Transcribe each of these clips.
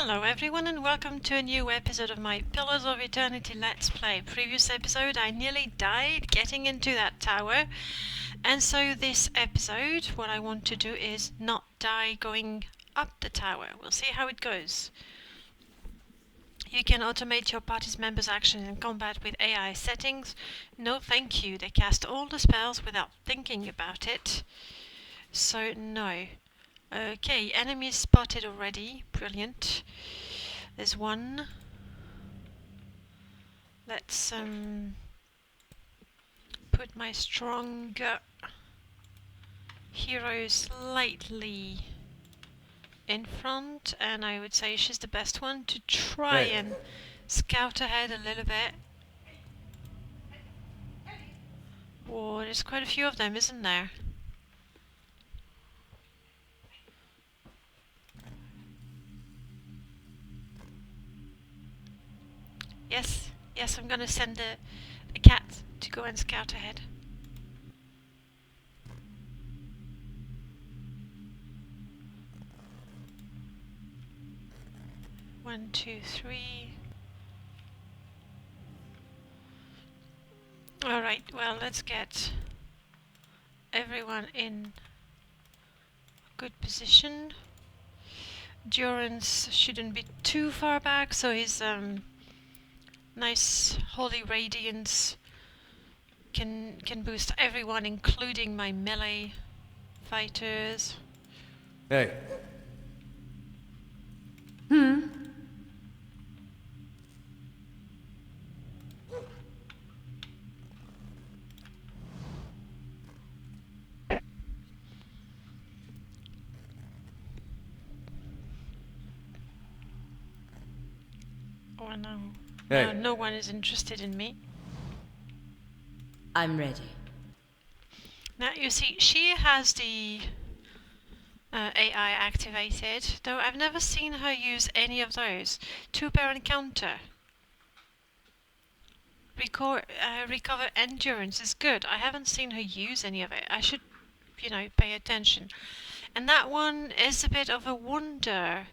Hello everyone and welcome to a new episode of my Pillars of Eternity Let's Play. Previous episode I nearly died getting into that tower, and so this episode what I want to do is not die going up the tower. We'll see how it goes. You can automate your party's members' actions in combat with AI settings. No thank you, they cast all the spells without thinking about it. So no. Okay, enemies spotted already. Brilliant. There's one. Let's put my stronger hero slightly in front, and I would say she's the best one to try and scout ahead a little bit. Whoa, there's quite a few of them, isn't there? Yes, I'm gonna send the cat to go and scout ahead. One, two, three. Alright, well, let's get everyone in good position. Durance shouldn't be too far back, so his nice holy radiance can boost everyone, including my melee fighters. Hey. Oh no. Hey. No one is interested in me. I'm ready. Now you see, she has the AI activated, though I've never seen her use any of those. Two-pair encounter. Recover endurance is good. I haven't seen her use any of it. I should, pay attention. And that one is a bit of a wonder.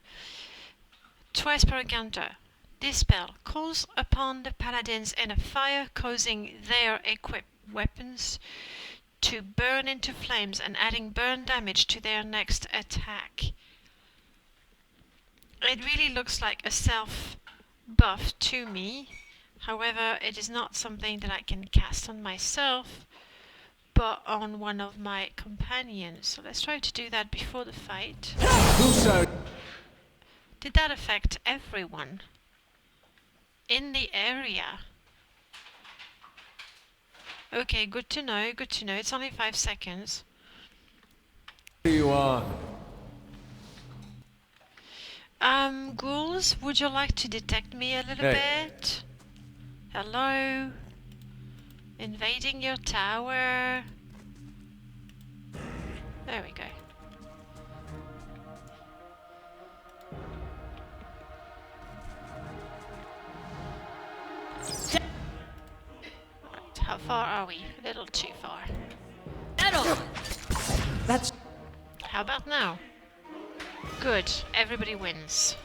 Twice per encounter. This spell calls upon the paladins in a fire, causing their equipped weapons to burn into flames and adding burn damage to their next attack. It really looks like a self buff to me. However, it is not something that I can cast on myself, but on one of my companions. So let's try to do that before the fight. Did that affect everyone in the area? Okay, good to know, good to know. It's only 5 seconds. Here you are. Ghouls, would you like to detect me a little bit? Hello? Invading your tower. There we go. Right, how far are we? A little too far. That's... How about now? Good, everybody wins.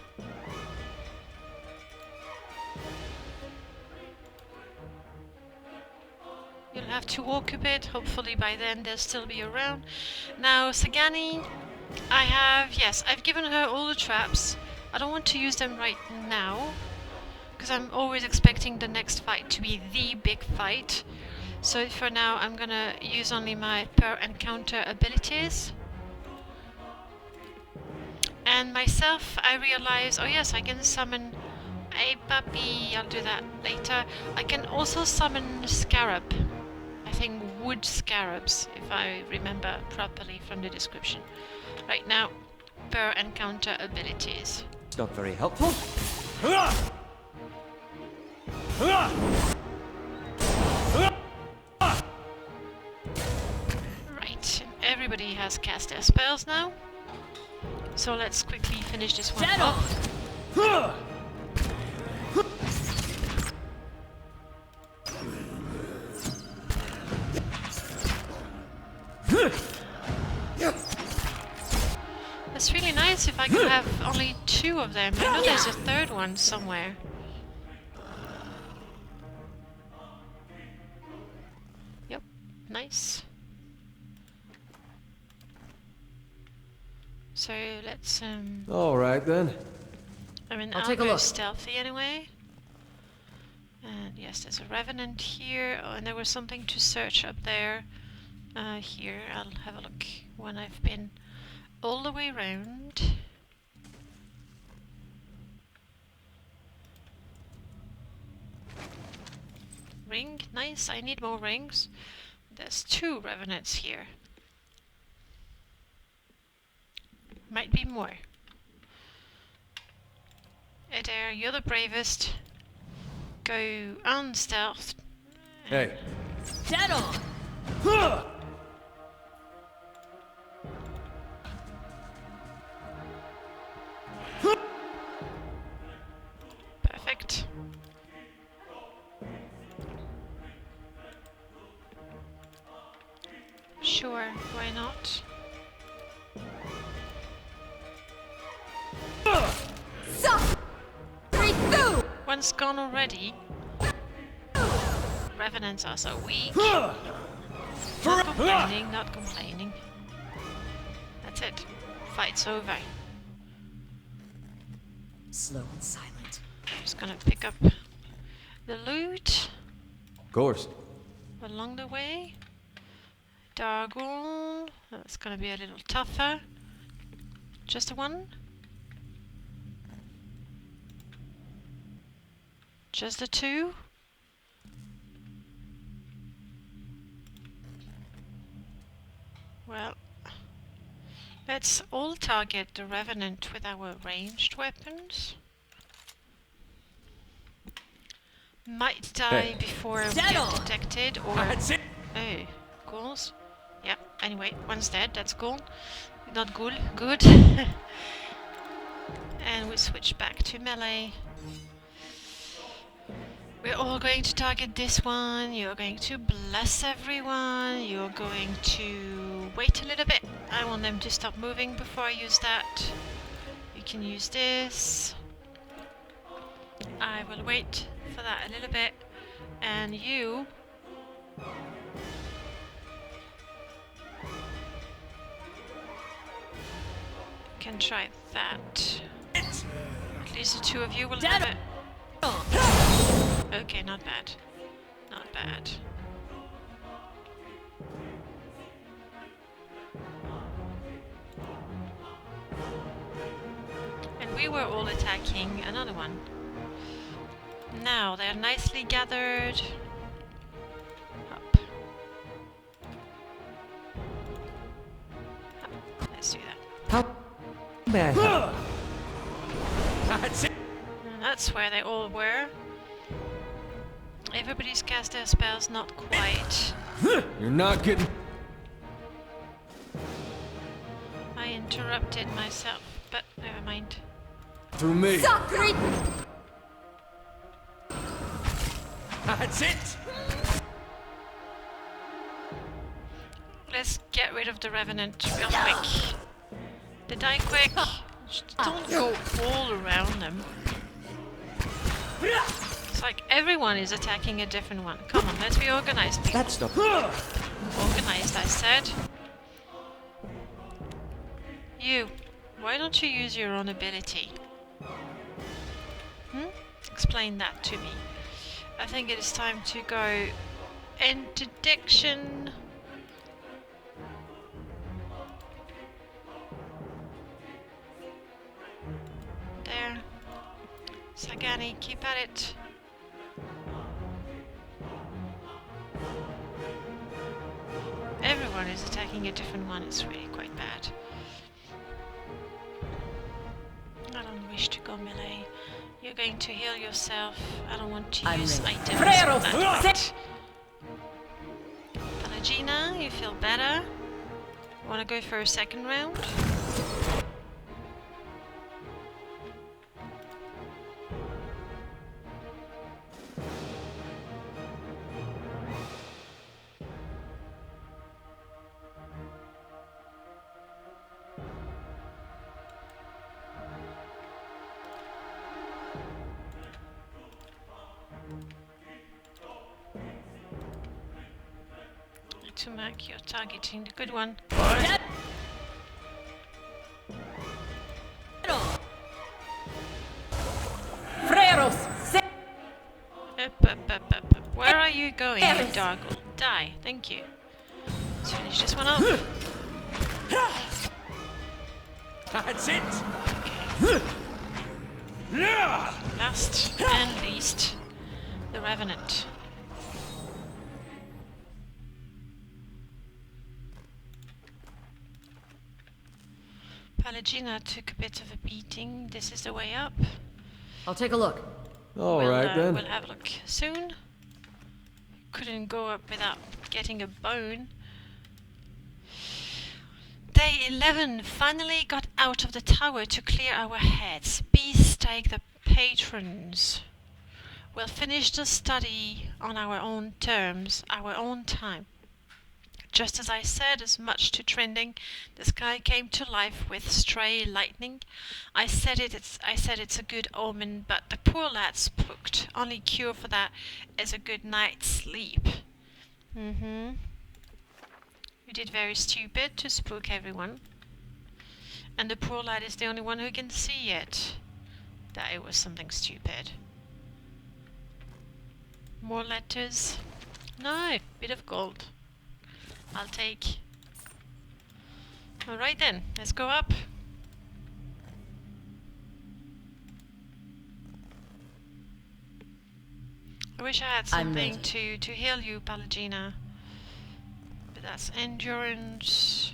You'll have to walk a bit, hopefully by then they'll still be around. Now, Sagani, I've given her all the traps. I don't want to use them right now, because I'm always expecting the next fight to be the big fight. So for now, I'm gonna use only my per encounter abilities. And myself, I realize, oh yes, I can summon a puppy. I'll do that later. I can also summon scarab. I think wood scarabs, if I remember properly from the description. Right now, per encounter abilities. It's not very helpful. Right, everybody has cast their spells now. So let's quickly finish this one off. That's really nice if I could have only 2 2 of them. I know there's a third one somewhere. Yep, nice. So let's All right then. I mean, I'll I'll take a go look. stealthy anyway. And yes, there's a revenant here. Oh, and there was something to search up there. Here, I'll have a look when I've been all the way around. Ring, nice. I need more rings. There's 2 revenants here. Might be more. Adair, you're the bravest. Go unstealthed. Hey. Dead on! Perfect. Sure, why not? One's gone already. Revenants are so weak. Not complaining, not complaining. That's it. Fight's over. Slow and silent. Just gonna pick up the loot Of course. along the way. Dargle. That's gonna be a little tougher. Just a one? Just the 2? Well, let's all target the Revenant with our ranged weapons. Might die Hey. before we Dead get on. detected, or... That's it. Oh, ghouls? Yep, anyway, one's dead, that's ghoul. Not ghoul, good. And we switch back to melee. We're all going to target this one. You're going to bless everyone. You're going to wait a little bit. I want them to stop moving before I use that. You can use this. I will wait for that a little bit. And you... can try that. At least the 2 of you will have it. Okay, not bad. Not bad. And we were all attacking another one. Now they're nicely gathered. Up. Up. Let's do that. How bad? That's it. And that's where they all were. Everybody's cast their spells, not quite. You're not getting. I interrupted myself, but never mind. Through me. Sacred! That's it. Let's get rid of the Revenant real quick. They die quick. Just don't go all around them. It's like everyone is attacking a different one. Come on, let's be organized, people. That's the. Organized, I said. You, why don't you use your own ability? Explain that to me. I think it is time to go interdiction. There. Sagani, keep at it. Everyone is attacking a different one, it's really quite bad. I don't wish to go melee. You're going to heal yourself. I don't want to use items for that fight. Pelagina, you feel better? Wanna go for a second round? to Mac. You're targeting the good one. Dead on. Freros. Up. Where are you going, you Dargle? Die. Thank you. Let's finish this one off. That's it! Last and least, the Revenant. Pallegina took a bit of a beating. This is the way up. I'll take a look. Alright then. We'll have a look soon. Couldn't go up without getting a bone. Day 11 finally got out of the tower to clear our heads. Beastake the patrons. We'll finish the study on our own terms, our own time. Just as I said as much to Trending, the sky came to life with stray lightning. I said it's a good omen, but the poor lad spooked. Only cure for that is a good night's sleep. You did very stupid to spook everyone. And the poor lad is the only one who can see it. That it was something stupid. More letters? No, bit of gold. I'll take. Alright then, let's go up. I wish I had something to heal you, Pallegina. But that's endurance,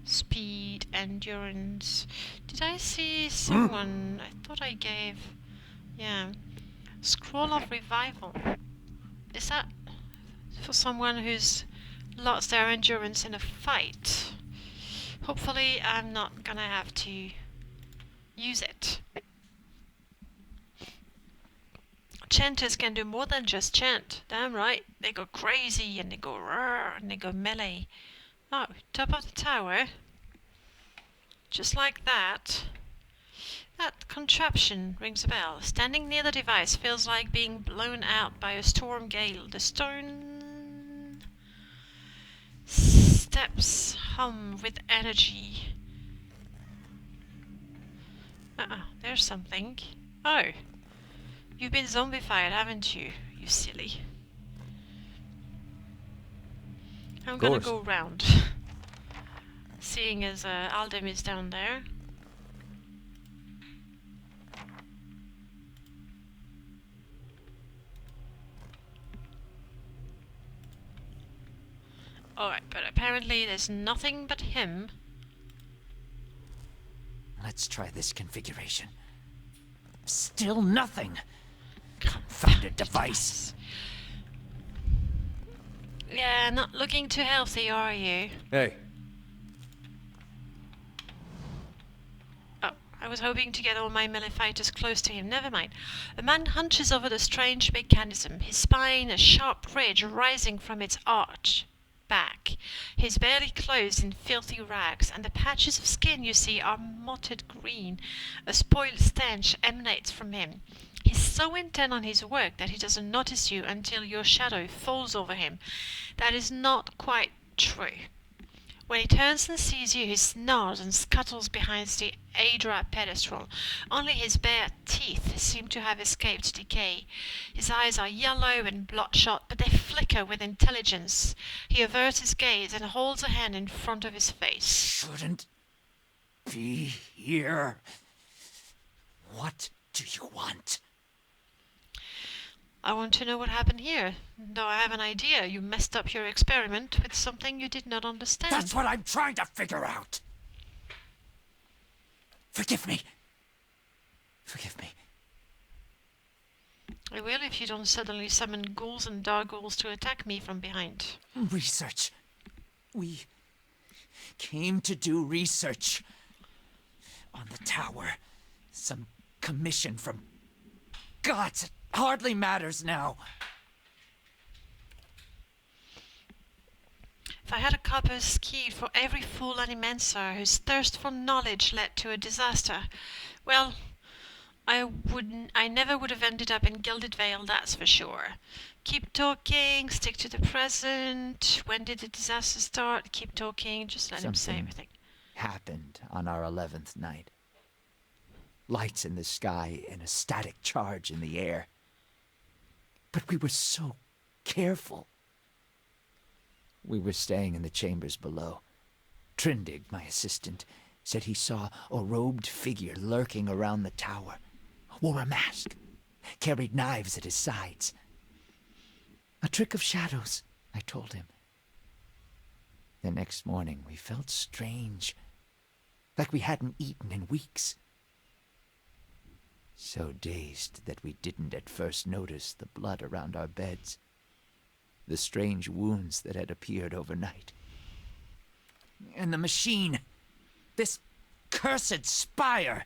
speed, endurance. Did I see someone? I thought I gave. Yeah. Scroll of Revival. Is that for someone who's lost their endurance in a fight? Hopefully I'm not gonna have to use it. Chanters can do more than just chant. Damn right. They go crazy and they go roar and they go melee. Oh, top of the tower. Just like that. That contraption rings a bell. Standing near the device feels like being blown out by a storm gale. The stone steps hum with energy. There's something. Oh. You've been zombified, haven't you? You silly. I'm gonna go round. Seeing as Aldem is down there. Alright, but apparently there's nothing but him. Let's try this configuration. Still nothing. Confounded device. Yeah, not looking too healthy, are you? Hey, Oh, I was hoping to get all my melee fighters close to him. Never mind. A man hunches over the strange mechanism, his spine a sharp ridge rising from its arch back. He's barely clothed in filthy rags, and the patches of skin you see are mottled green. A spoiled stench emanates from him. He's so intent on his work that he doesn't notice you until your shadow falls over him. That is not quite true. When he turns and sees you, he snarls and scuttles behind the Adra pedestal. Only his bare teeth seem to have escaped decay. His eyes are yellow and bloodshot, but they flicker with intelligence. He averts his gaze and holds a hand in front of his face. Shouldn't be here. What do you want? I want to know what happened here. Though I have an idea, you messed up your experiment with something you did not understand. That's what I'm trying to figure out. Forgive me. Forgive me. I will if you don't suddenly summon ghouls and dark-ghouls to attack me from behind. Research. We came to do research on the tower. Some commission from gods. It hardly matters now. If I had a copper skid for every fool animancer whose thirst for knowledge led to a disaster, well, I never would have ended up in Gilded Vale, that's for sure. Keep talking, stick to the present. When did the disaster start? Keep talking, just let him say Something everything. happened on our 11th night. Lights in the sky and a static charge in the air. But we were so careful. We were staying in the chambers below. Trindig, my assistant, said he saw a robed figure lurking around the tower. Wore a mask. Carried knives at his sides. A trick of shadows, I told him. The next morning we felt strange. Like we hadn't eaten in weeks. So dazed that we didn't at first notice the blood around our beds. The strange wounds that had appeared overnight. And the machine. This cursed spire.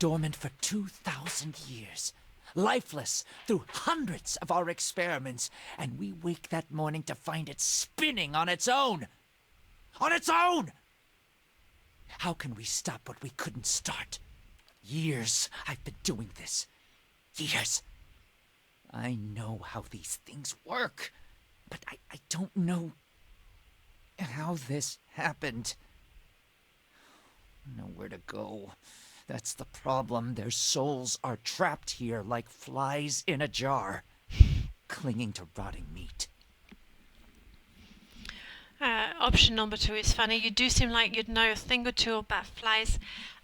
Dormant for 2,000 years. Lifeless through hundreds of our experiments. And we wake that morning to find it spinning on its own. On its own! How can we stop what we couldn't start? Years I've been doing this. Years. I know how these things work. But I don't know how this happened. Nowhere to go. That's the problem. Their souls are trapped here like flies in a jar, clinging to rotting meat. Option number 2 is funny. You do seem like you'd know a thing or two about flies.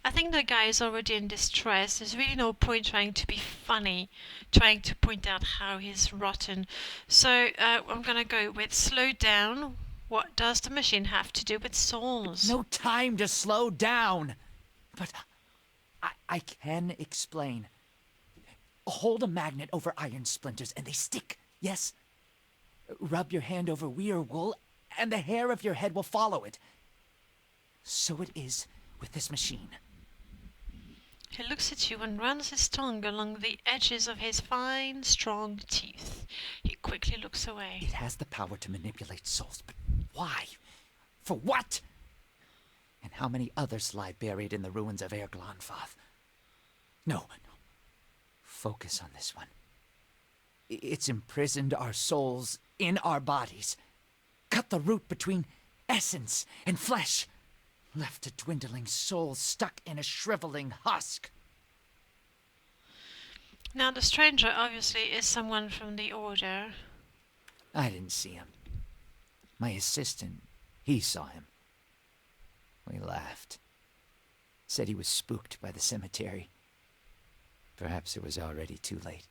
I think the guy is already in distress. There's really no point trying to be funny, trying to point out how he's rotten. So I'm going to go with slow down. What does the machine have to do with souls? No time to slow down. But I can explain. Hold a magnet over iron splinters and they stick, yes? Rub your hand over weir wool and the hair of your head will follow it. So it is with this machine. He looks at you and runs his tongue along the edges of his fine, strong teeth. He quickly looks away. It has the power to manipulate souls, but why? For what? And how many others lie buried in the ruins of Erglonfath? No. Focus on this one. It's imprisoned our souls in our bodies. Cut the root between essence and flesh. Left a dwindling soul stuck in a shriveling husk. Now the stranger obviously is someone from the Order. I didn't see him. My assistant, he saw him. We laughed. Said he was spooked by the cemetery. Perhaps it was already too late.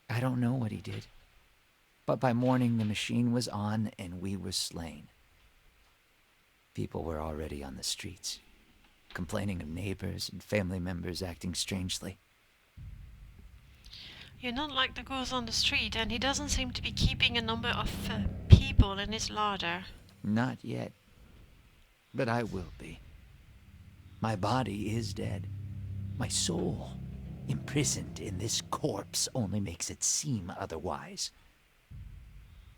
I don't know what he did. But by morning the machine was on and we were slain. People were already on the streets, complaining of neighbors and family members acting strangely. You're not like the ghouls on the street, and he doesn't seem to be keeping a number of people in his larder. Not yet. But I will be. My body is dead. My soul, imprisoned in this corpse, only makes it seem otherwise.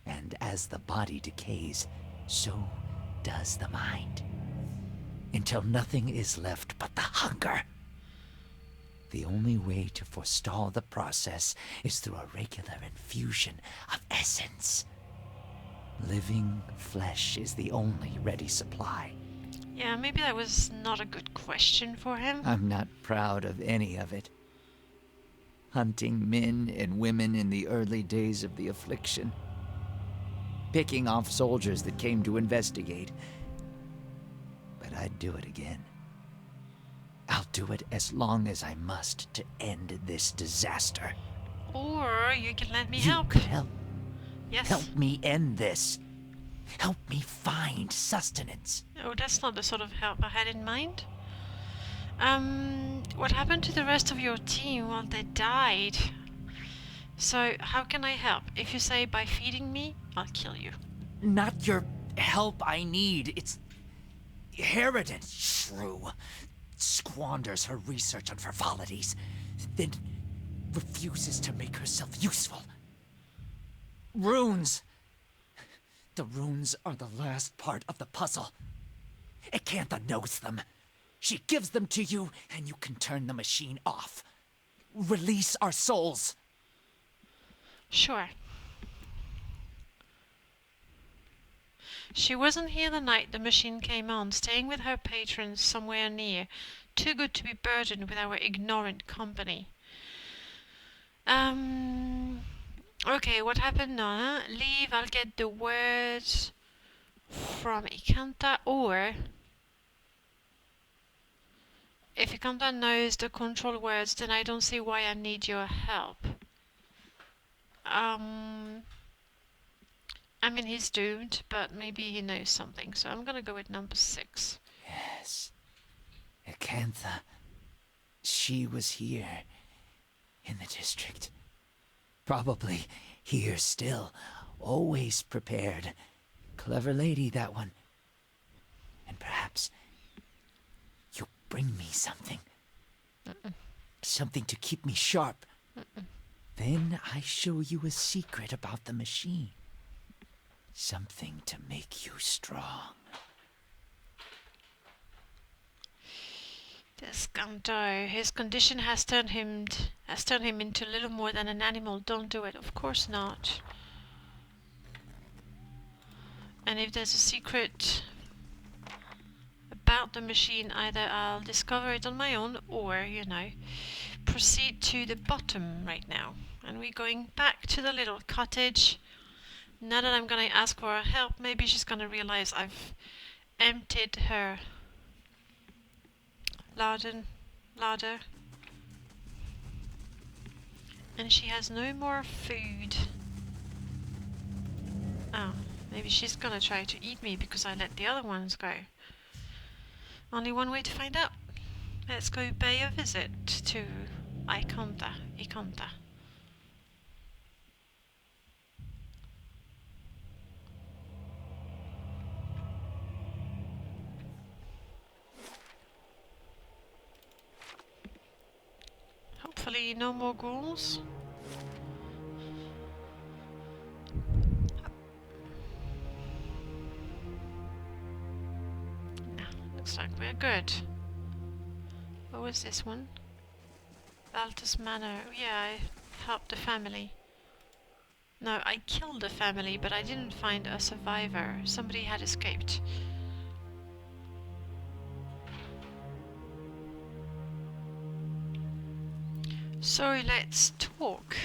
And as the body decays, so does the mind. Until nothing is left but the hunger. The only way to forestall the process is through a regular infusion of essence. Living flesh is the only ready supply. Yeah, maybe that was not a good question for him. I'm not proud of any of it. Hunting men and women in the early days of the affliction. Picking off soldiers that came to investigate. But I'd do it again. I'll do it as long as I must to end this disaster. Or you can let me You help. could help. Yes. Help me end this. Help me find sustenance. Oh, that's not the sort of help I had in mind. What happened to the rest of your team? Well, they died. So, how can I help? If you say by feeding me, I'll kill you. Not your help I need. It's Harridan, shrew. Squanders her research on frivolities, then refuses to make herself useful. Runes. The runes are the last part of the puzzle. Acantha knows them. She gives them to you, and you can turn the machine off. Release our souls. Sure. She wasn't here the night the machine came on, staying with her patrons somewhere near, too good to be burdened with our ignorant company. Okay, what happened now? Leave, I'll get the words from Ikanta, or if Ikanta knows the control words, then I don't see why I need your help. I mean, he's doomed, but maybe he knows something, so I'm gonna go with number 6. Yes. Acantha. She was here. In the district. Probably here still. Always prepared. Clever lady, that one. And perhaps you'll bring me something. Something to keep me sharp. Then I show you a secret about the machine. Something to make you strong. This Ganto, his condition has turned him into little more than an animal. Don't do it. Of course not. And if there's a secret about the machine, either I'll discover it on my own, or, proceed to the bottom right now. And we're going back to the little cottage. Now that I'm gonna ask for her help, maybe she's gonna realize I've emptied her larder, and she has no more food. Oh, maybe she's gonna try to eat me because I let the other ones go. Only one way to find out. Let's go pay a visit to Ikanta. Hopefully no more ghouls. Looks like we're good. What was this one? Baltus Manor. Oh, yeah, I helped the family. No, I killed the family, but I didn't find a survivor. Somebody had escaped. So let's talk.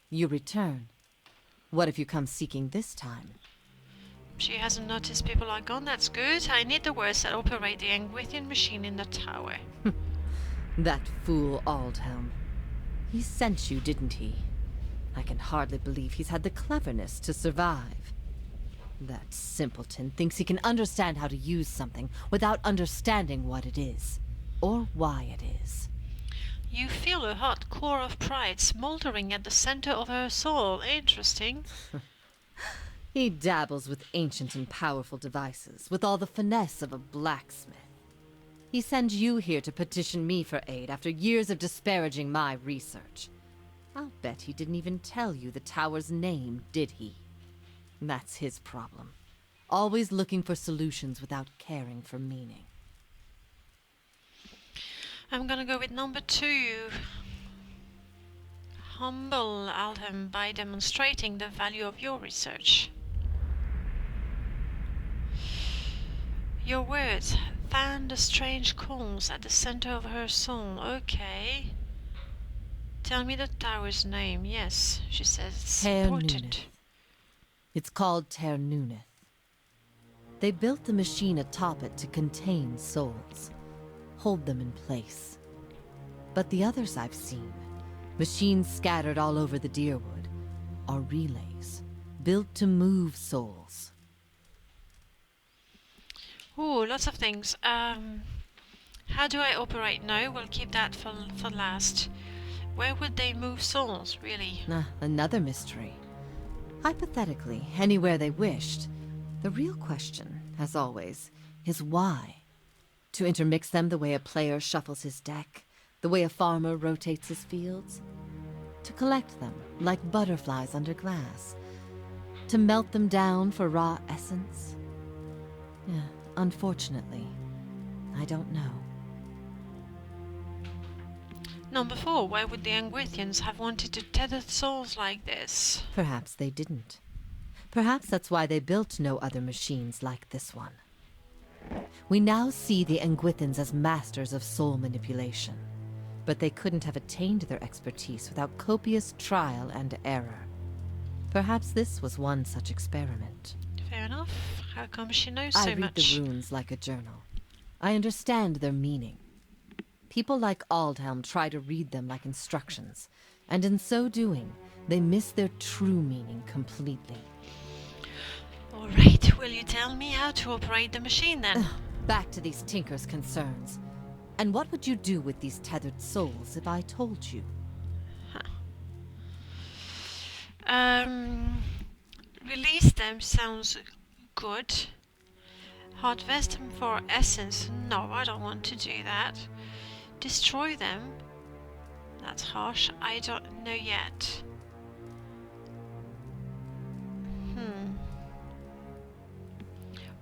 You return. What have you come seeking this time? She hasn't noticed people are gone, that's good. I need the words that operate the Angwithian machine in the tower. That fool Aldhelm. He sent you, didn't he? I can hardly believe he's had the cleverness to survive. That simpleton thinks he can understand how to use something without understanding what it is, or why it is. You feel a hot core of pride smoldering at the center of her soul. Interesting. He dabbles with ancient and powerful devices, with all the finesse of a blacksmith. He sends you here to petition me for aid after years of disparaging my research. I'll bet he didn't even tell you the tower's name, did he? That's his problem. Always looking for solutions without caring for meaning. I'm gonna go with number 2. Humble Aldhelm by demonstrating the value of your research. Your words found the strange calls at the center of her soul. Okay. Tell me the tower's name. Yes, she says it's Teir important. Nowneth. It's called Teir Nowneth. They built the machine atop it to contain souls, hold them in place. But the others I've seen, machines scattered all over the Deerwood, are relays built to move souls. Ooh, lots of things. How do I operate now? We'll keep that for last. Where would they move souls, really? Another mystery. Hypothetically, anywhere they wished. The real question, as always, is why? To intermix them the way a player shuffles his deck, the way a farmer rotates his fields? To collect them, like butterflies under glass? To melt them down for raw essence? Unfortunately, I don't know. Number 4, why would the Angwithians have wanted to tether souls like this? Perhaps they didn't. Perhaps that's why they built no other machines like this one. We now see the Angwithans as masters of soul manipulation, but they couldn't have attained their expertise without copious trial and error. Perhaps this was one such experiment. Fair enough. How come she knows I so read much? the runes like a journal. I understand their meaning. People like Aldhelm try to read them like instructions, and in so doing, they miss their true meaning completely. All right, will you tell me how to operate the machine then? Back to these Tinker's concerns. And what would you do with these tethered souls if I told you? Release them sounds good. Harvest them for essence. No, I don't want to do that. Destroy them. That's harsh. I don't know yet.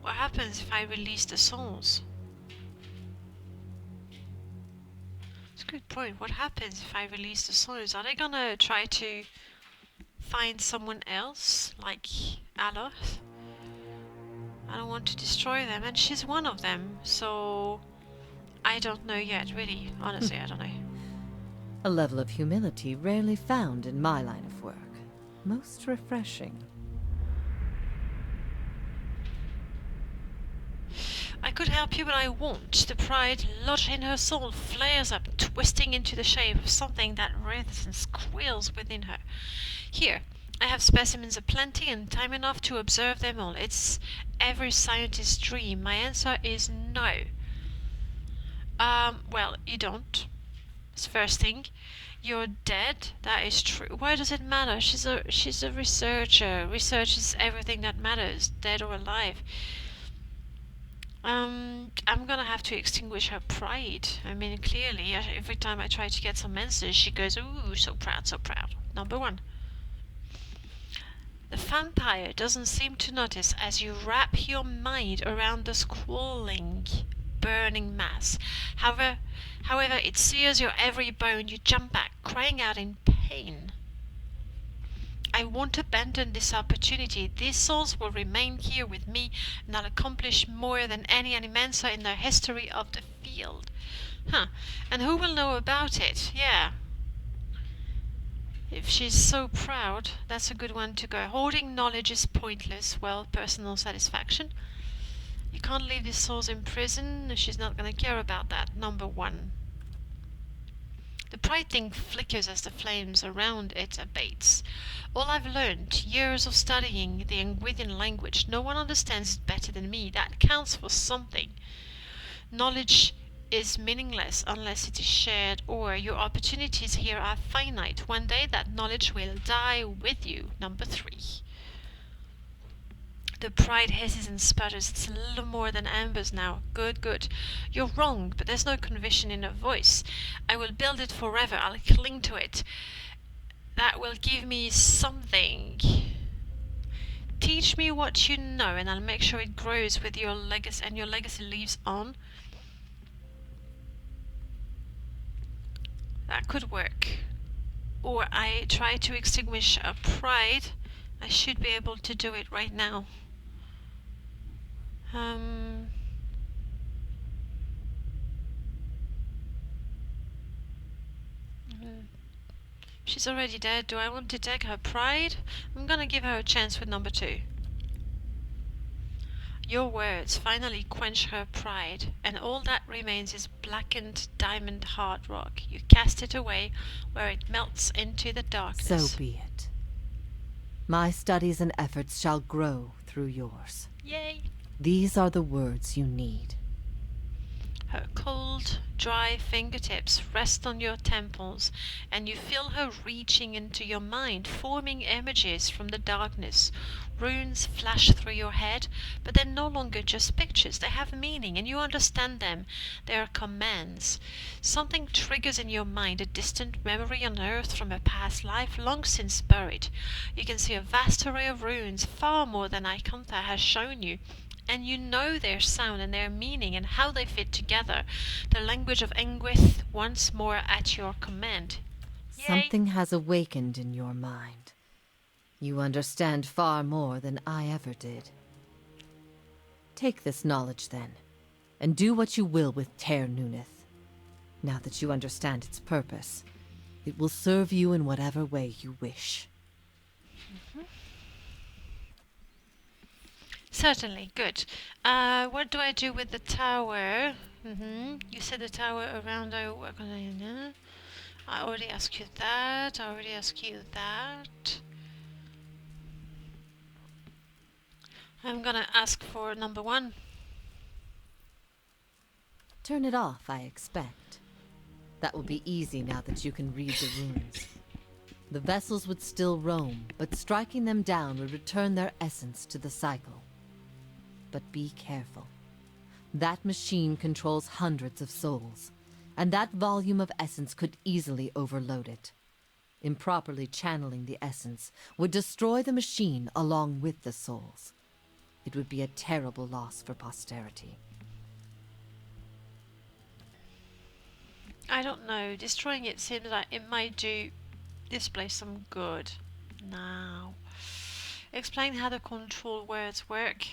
What happens if I release the souls? It's a good point. What happens if I release the souls? Are they gonna try to find someone else, like Aloth? I don't want to destroy them, and she's one of them, so I don't know yet, really. Honestly, I don't know. A level of humility rarely found in my line of work. Most refreshing. I could help you, but I won't. The pride lodged in her soul flares up, twisting into the shape of something that writhes and squeals within her. Here, I have specimens aplenty and time enough to observe them all. It's every scientist's dream. My answer is no. Well, you don't. It's first thing. You're dead. That is true. Why does it matter? She's a researcher. Research is everything that matters, dead or alive. I'm gonna have to extinguish her pride. I mean, clearly, every time I try to get some answers, she goes, ooh, so proud, so proud. Number 1. The vampire doesn't seem to notice as you wrap your mind around the squalling, burning mass. However, it sears your every bone. You jump back, crying out in pain. I won't abandon this opportunity. These souls will remain here with me, and I'll accomplish more than any animancer in the history of the field. And who will know about it? Yeah. If she's so proud, that's a good one to go. Hoarding knowledge is pointless. Well, personal satisfaction. You can't leave these souls in prison. She's not going to care about that. Number 1. The pride thing flickers as the flames around it abates. All I've learned, years of studying the Angwithian language, no one understands it better than me. That counts for something. Knowledge is meaningless unless it is shared, or your opportunities here are finite. One day that knowledge will die with you. Number 3. The pride hisses and sputters. It's a little more than ambers now. Good. You're wrong, but there's no conviction in her voice. I will build it forever. I'll cling to it. That will give me something. Teach me what you know, and I'll make sure it grows with your legacy, and your legacy lives on. That could work. Or I try to extinguish a pride. I should be able to do it right now. She's already dead. Do I want to take her pride? I'm gonna give her a chance with number 2. Your words finally quench her pride, and all that remains is blackened diamond hard rock. You cast it away, where it melts into the darkness. So be it. My studies and efforts shall grow through yours. Yay! These are the words you need. Her cold, dry fingertips rest on your temples, and you feel her reaching into your mind, forming images from the darkness. Runes flash through your head, but they're no longer just pictures. They have meaning, and you understand them. They are commands. Something triggers in your mind, a distant memory unearthed from a past life long since buried. You can see a vast array of runes, far more than Icantha has shown you. And you know their sound and their meaning and how they fit together. The language of Engwith once more at your command. Yay. Something has awakened in your mind. You understand far more than I ever did. Take this knowledge, then, and do what you will with Teir Nowneth. Now that you understand its purpose, it will serve you in whatever way you wish. Certainly, good. What do I do with the tower? You said the tower around I work on it. I already asked you that. I already asked you that. I'm gonna ask for number 1. Turn it off, I expect. That will be easy now that you can read the runes. The vessels would still roam, but striking them down would return their essence to the cycle. But be careful. That machine controls hundreds of souls, and that volume of essence could easily overload it. Improperly channeling the essence would destroy the machine along with the souls. It would be a terrible loss for posterity. I don't know. Destroying it seems like it might do this place some good. Now, explain how the control words work.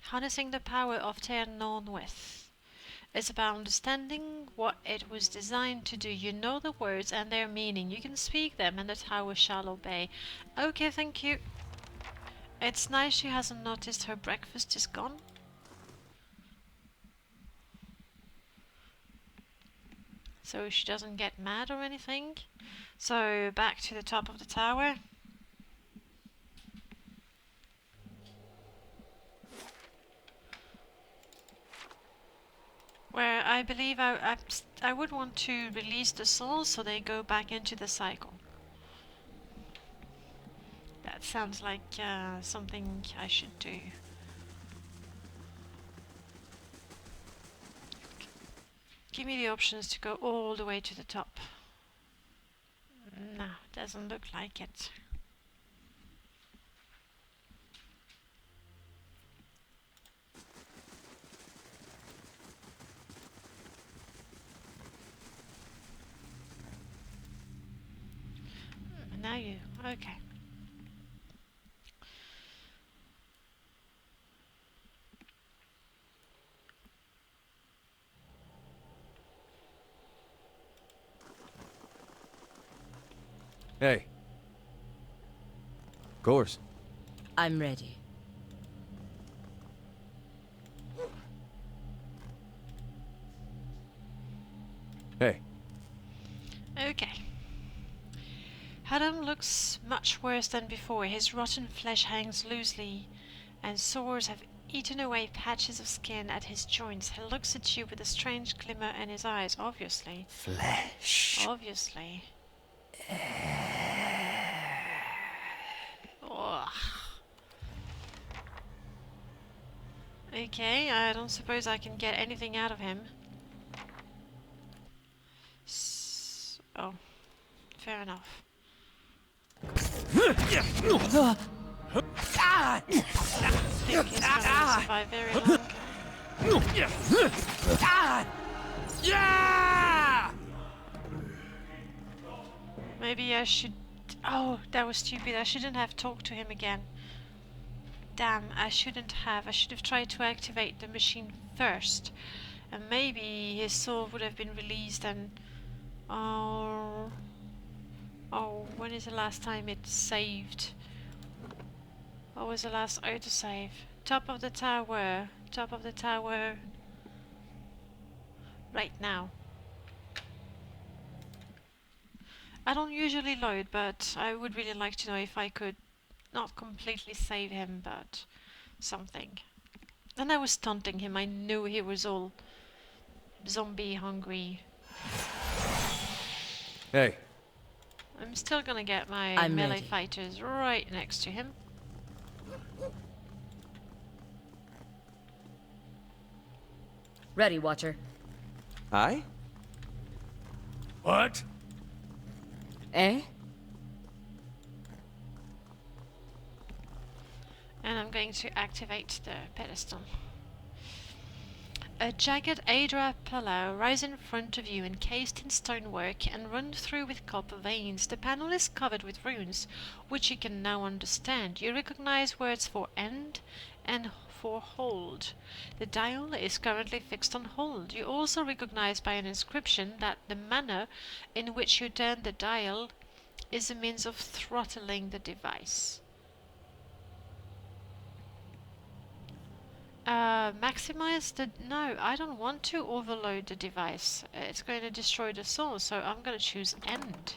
Harnessing the power of Teir Nowneth. It's about understanding what it was designed to do. You know the words and their meaning. You can speak them and the tower shall obey. Okay, thank you. It's nice she hasn't noticed her breakfast is gone. So she doesn't get mad or anything. So back to the top of the tower. Where I believe I would want to release the souls so they go back into the cycle. That sounds like something I should do. Give me the options to go all the way to the top. No, doesn't look like it. Now you, okay. Hey. Of course. I'm ready. Hey. Okay. Adam looks much worse than before. His rotten flesh hangs loosely, and sores have eaten away patches of skin at his joints. He looks at you with a strange glimmer in his eyes, obviously. Flesh. Obviously. Ugh. Okay, I don't suppose I can get anything out of him. Oh, fair enough. Think he's gonna survive very long. Maybe I should... Oh, that was stupid. I shouldn't have talked to him again. Damn, I shouldn't have. I should have tried to activate the machine first. And maybe his soul would have been released and... Oh, when is the last time it saved? What was the last autosave? Top of the tower. Top of the tower. Right now. I don't usually load, but I would really like to know if I could not completely save him, but something. And I was taunting him. I knew he was all zombie hungry. Hey. I'm still gonna get my melee fighters right next to him. Ready, Watcher. Aye? What? Eh? And I'm going to activate the pedestal. A jagged Adra pillar rises in front of you, encased in stonework and run through with copper veins. The panel is covered with runes, which you can now understand. You recognize words for end and for hold. The dial is currently fixed on hold. You also recognize by an inscription that the manner in which you turn the dial is a means of throttling the device. Maximize the... No, I don't want to overload the device. It's going to destroy the source, so I'm going to choose end.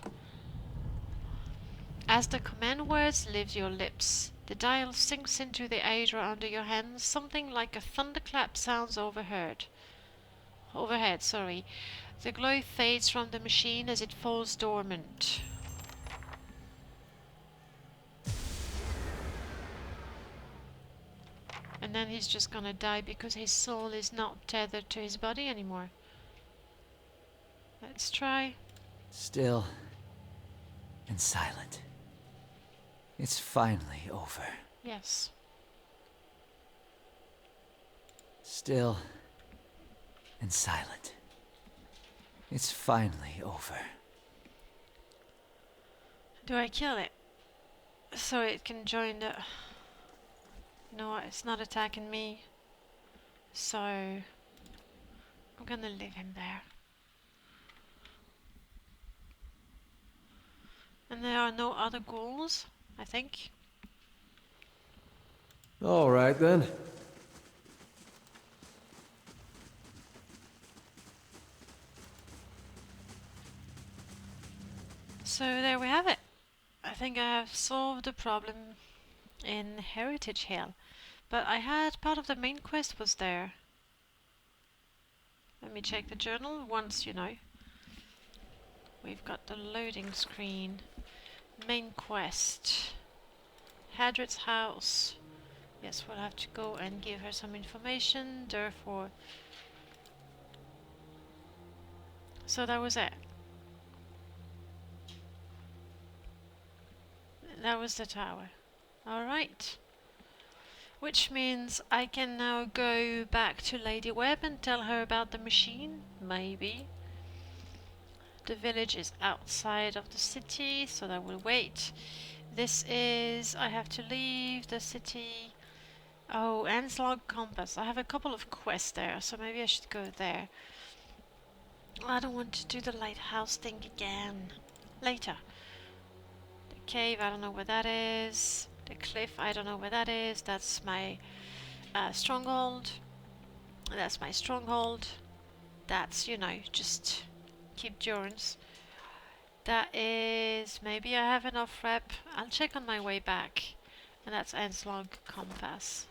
As the command words leave your lips, the dial sinks into the Adra under your hands. Something like a thunderclap sounds overhead. The glow fades from the machine as it falls dormant. And then he's just gonna die because his soul is not tethered to his body anymore. Let's try. Still and silent. It's finally over. Yes. Still and silent. It's finally over. Do I kill it? So it can join the... You know what, it's not attacking me. So... I'm gonna leave him there. And there are no other ghouls, I think. All right, then. So there we have it. I think I have solved the problem in Heritage Hill. But I had part of the main quest was there. Let me check the journal once, you know. We've got the loading screen. Main quest. Hadred's house. Yes, we'll have to go and give her some information. Therefore. So that was it. That was the tower. Alright. Which means I can now go back to Lady Webb and tell her about the machine, maybe. The village is outside of the city, so that will wait. This is... I have to leave the city. Oh, Anslog Compass. I have a couple of quests there, so maybe I should go there. I don't want to do the lighthouse thing again. Later. The cave, I don't know where that is. The cliff, I don't know where that is. That's my stronghold. That's my stronghold. That's, you know, just keep durance. That is... maybe I have enough rep. I'll check on my way back. And that's Anslog Compass.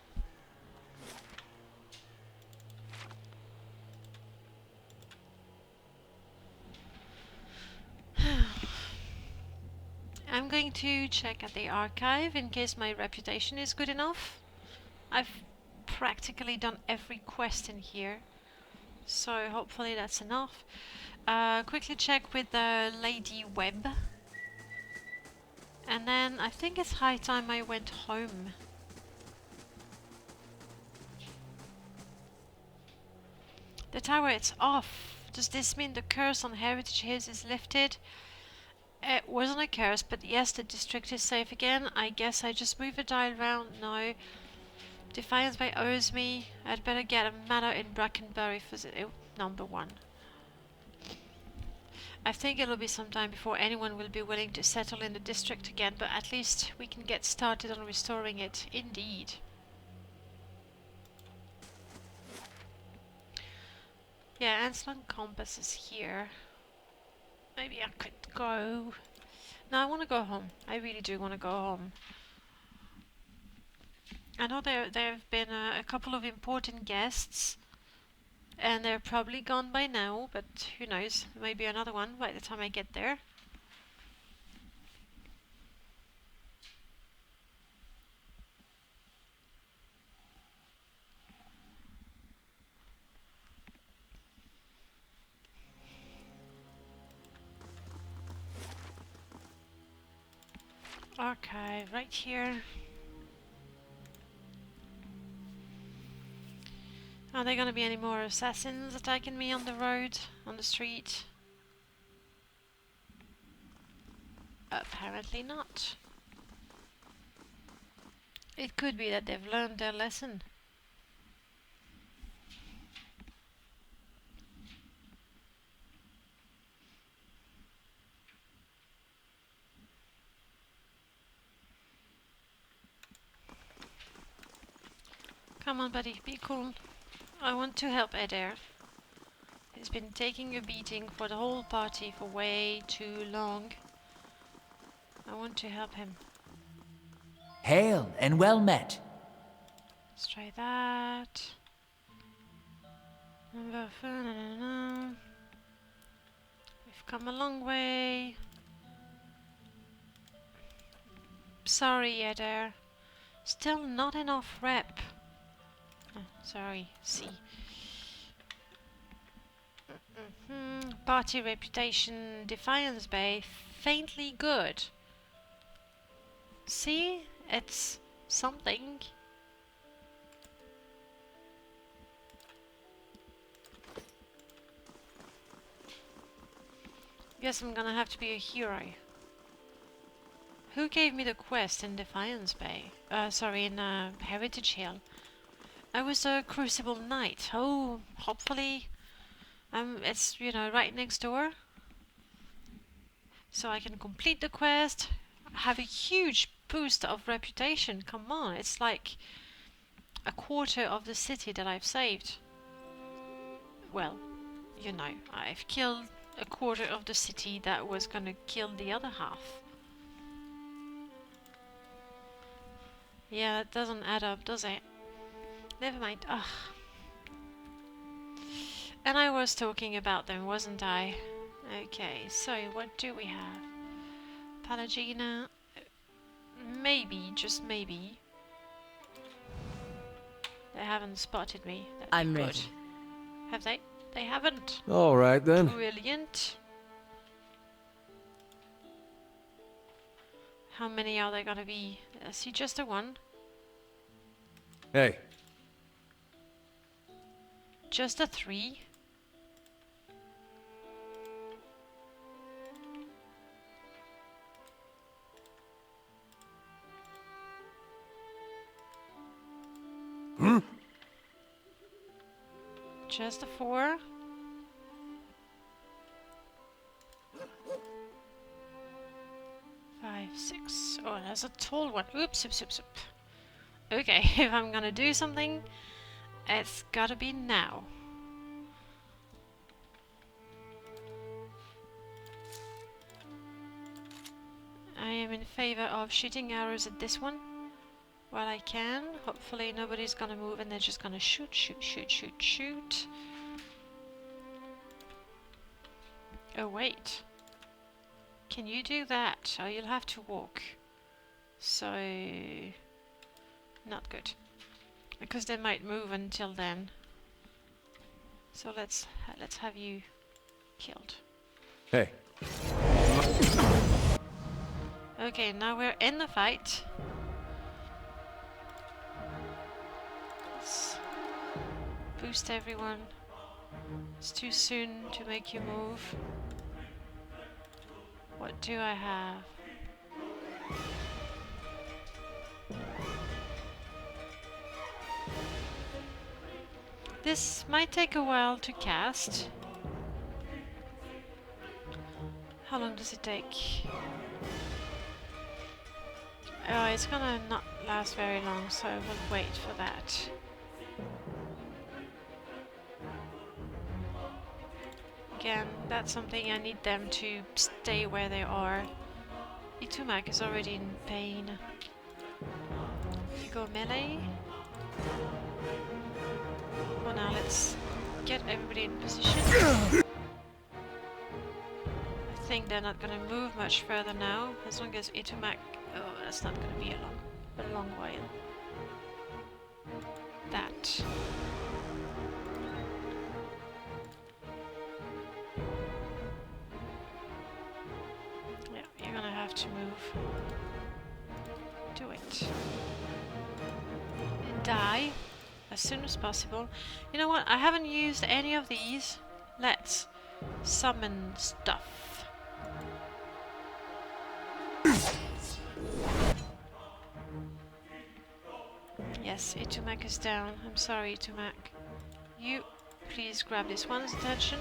I'm going to check at the archive in case my reputation is good enough. I've practically done every quest in here, so hopefully that's enough. Quickly check with the Lady Webb. And then I think it's high time I went home. The tower, it's off. Does this mean the curse on Heritage Hills is lifted? It wasn't a curse, but yes, the district is safe again. I guess I just move the dial round. No. Defiance Bay owes me. I'd better get a manor in Brackenbury for number 1. I think it'll be some time before anyone will be willing to settle in the district again, but at least we can get started on restoring it. Indeed. Yeah, Anslung Compass is here. Maybe I could go. No, I want to go home. I really do want to go home. I know there have been a couple of important guests, and they're probably gone by now, but who knows? Maybe another one by the time I get there. Archive right here. Are there gonna be any more assassins attacking me on the road, on the street? Apparently not. It could be that they've learned their lesson. Come on, buddy, be cool. I want to help Adair. He's been taking a beating for the whole party for way too long. I want to help him. Hail and well met. Let's try that. We've come a long way. Sorry, Adair. Still not enough rep. Sorry, C. Party reputation, Defiance Bay, faintly good. See? It's something. Guess I'm gonna have to be a hero. Who gave me the quest in Defiance Bay? Sorry, in Heritage Hill. I was a Crucible Knight. Oh, hopefully, it's, you know, right next door. So I can complete the quest, have a huge boost of reputation. Come on, it's like a quarter of the city that I've saved. Well, you know, I've killed a quarter of the city that was gonna kill the other half. Yeah, it doesn't add up, does it? Never mind. Ugh. And I was talking about them, wasn't I? Okay, so what do we have? Palagina. Maybe, just maybe. They haven't spotted me. That'd be I'm good. ready. Have they? They haven't. All right then. Brilliant. How many are there gonna be? I see just a one. Hey. Just a 3. Just a 4. Five, 6. Oh, that's a tall one. Oops, oops, oops, oops. Okay, if I'm gonna do something, it's gotta be now. I am in favor of shooting arrows at this one while I can. Hopefully nobody's gonna move and they're just gonna shoot, shoot, shoot, shoot, shoot. Oh wait. Can you do that? Oh, you'll have to walk. So... not good. Because they might move until then. So let's have you killed. Hey. Okay, now we're in the fight. Let's boost everyone. It's too soon to make you move. What do I have? This might take a while to cast. How long does it take? Oh, it's gonna not last very long, so I will wait for that. Again, that's something I need them to stay where they are. Itumak is already in pain. You go melee. Well, now let's get everybody in position. I think they're not gonna move much further now, as long as Itumak... Oh, that's not gonna be a long while. That. Yeah, you're gonna have to move. Do it. Die. as soon as possible. You know what? I haven't used any of these. Let's summon stuff. Yes, Itumak is down. I'm sorry, Itumak. You, please grab this one's attention.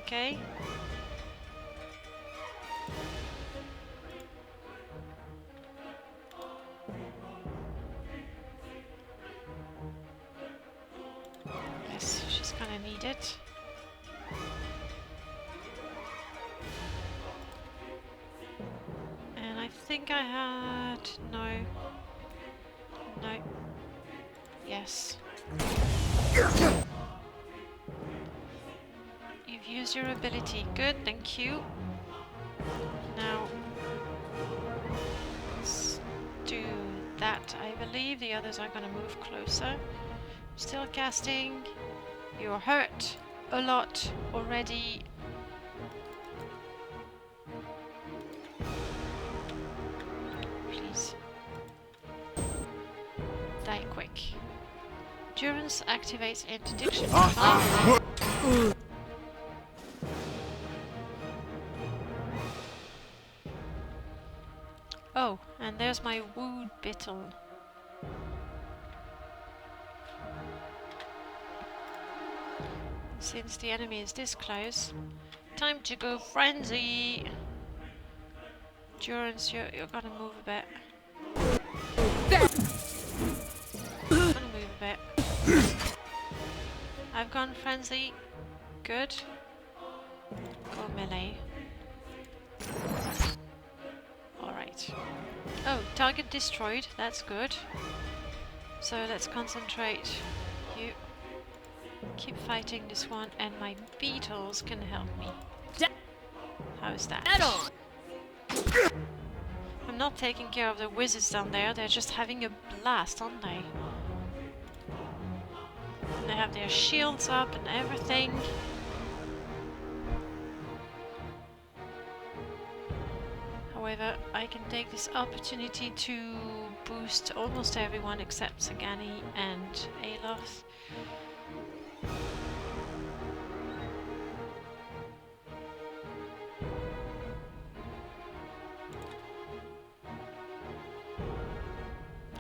Okay. Yes, she's gonna need it. And I think I had... no. No. Yes. You've used your ability. Good, thank you. Now, let's do that. I believe the others are gonna move closer. Still casting. You're hurt a lot already. Please. Die quick. Endurance activates interdiction. Oh, and there's my wood bittle. Since the enemy is this close, time to go frenzy. Endurance, you're gonna move a bit. Gonna move a bit. I've gone frenzy. Good. Go melee. Alright. Oh, target destroyed. That's good. So let's concentrate. You keep fighting this one, and my beetles can help me. How's that? I'm not taking care of the wizards down there. They're just having a blast, aren't they? And they have their shields up and everything. However, I can take this opportunity to boost almost everyone except Sagani and Aloth.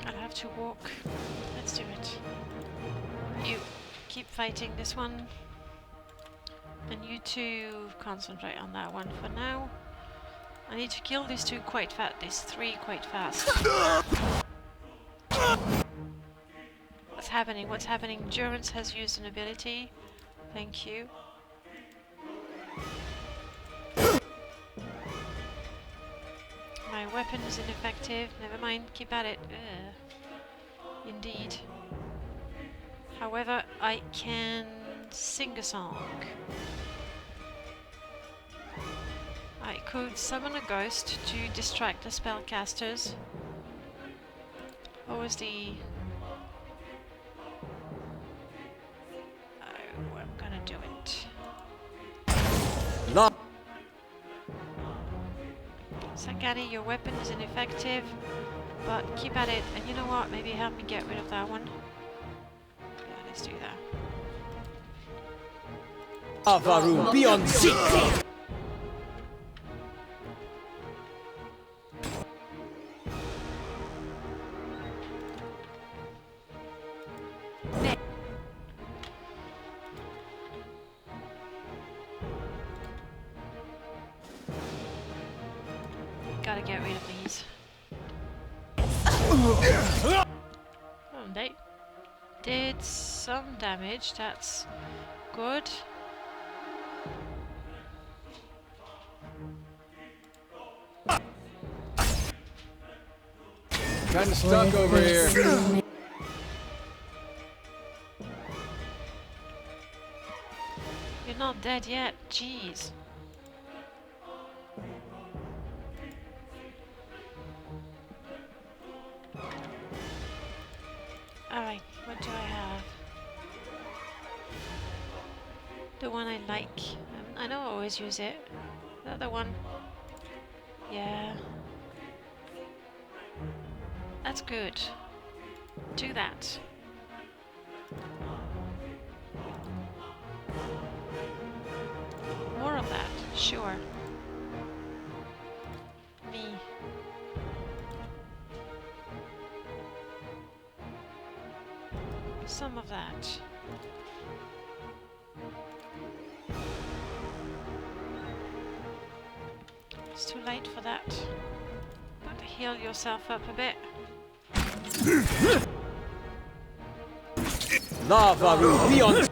I'll have to walk. Let's do it. You keep fighting this one. And you two concentrate on that one for now. I need to kill these two quite fast. These three quite fast. What's happening? What's happening? Endurance has used an ability. Thank you. My weapon is ineffective. Never mind. Keep at it. Ugh. Indeed. However, I can sing a song. I could summon a ghost to distract the spellcasters. What was the... oh, I'm gonna do it. Sagani, your weapon is ineffective, but keep at it. And you know what? Maybe help me get rid of that one. Yeah, let's do that. Avaru beyond seek. Gotta get rid of these. Oh, they did some damage. That's good. Kinda stuck over here. You're not dead yet. Jeez. Alright, what do I have? The one I like. I don't always use it. The other one. Yeah. That's good. Do that. Sure. Me. Some of that. It's too late for that. But heal yourself up a bit. Lavaru, be on.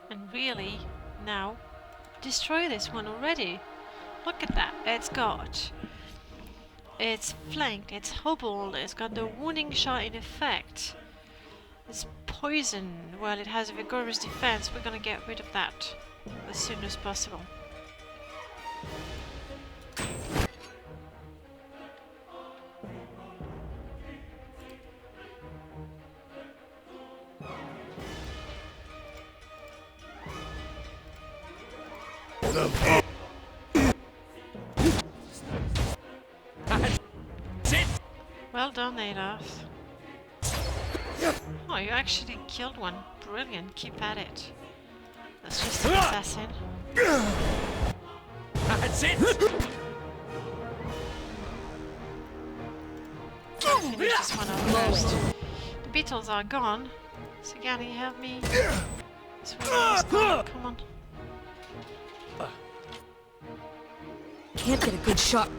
And really, now, destroy this one already. Look at that. It's flanked, it's hobbled, it's got the wounding shot in effect. It's poison. Well, it has a vigorous defense. We're gonna get rid of that as soon as possible. Well done, Nowneth. Oh, you actually killed one. Brilliant. Keep at it. That's just an assassin. That's it. Finish this one off first. The beetles are gone. So can you help me? This one is gone. Come on. Can't get a good shot.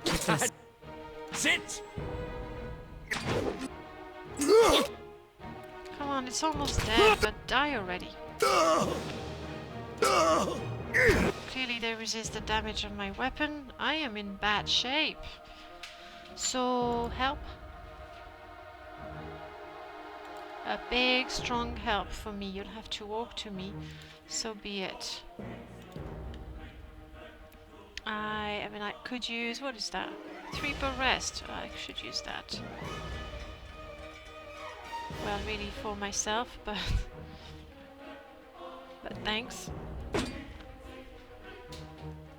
That's it. Come on, it's almost dead, but die already. Clearly they resist the damage of my weapon. I am in bad shape. So, help. A big, strong help for me. You'll have to walk to me. So be it. I mean, I could use... What is that? 3 per rest. I should use that. Well, really for myself, but... but thanks.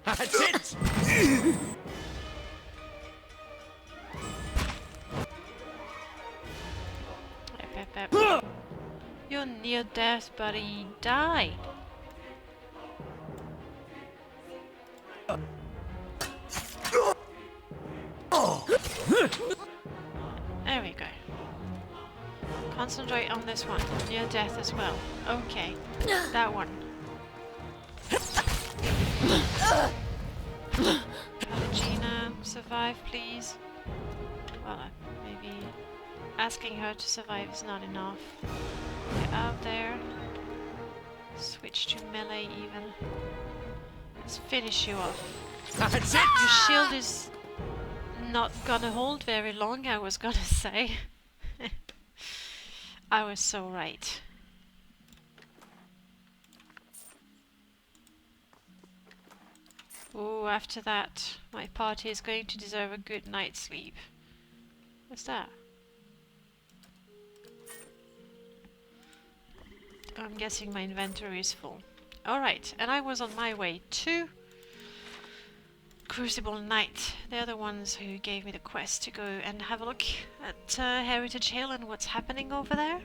That's it. You're near death, buddy. Die! There we go. Concentrate on this one. Near death as well. Okay. That one. Gina, survive, please. Well, maybe asking her to survive is not enough. Get out there. Switch to melee even. Let's finish you off. That's it. Your shield is not gonna hold very long, I was gonna say. I was so right. Oh, after that, my party is going to deserve a good night's sleep. What's that? I'm guessing my inventory is full. Alright, and I was on my way to Crucible Knight. They're the ones who gave me the quest to go and have a look at Heritage Hill and what's happening over there.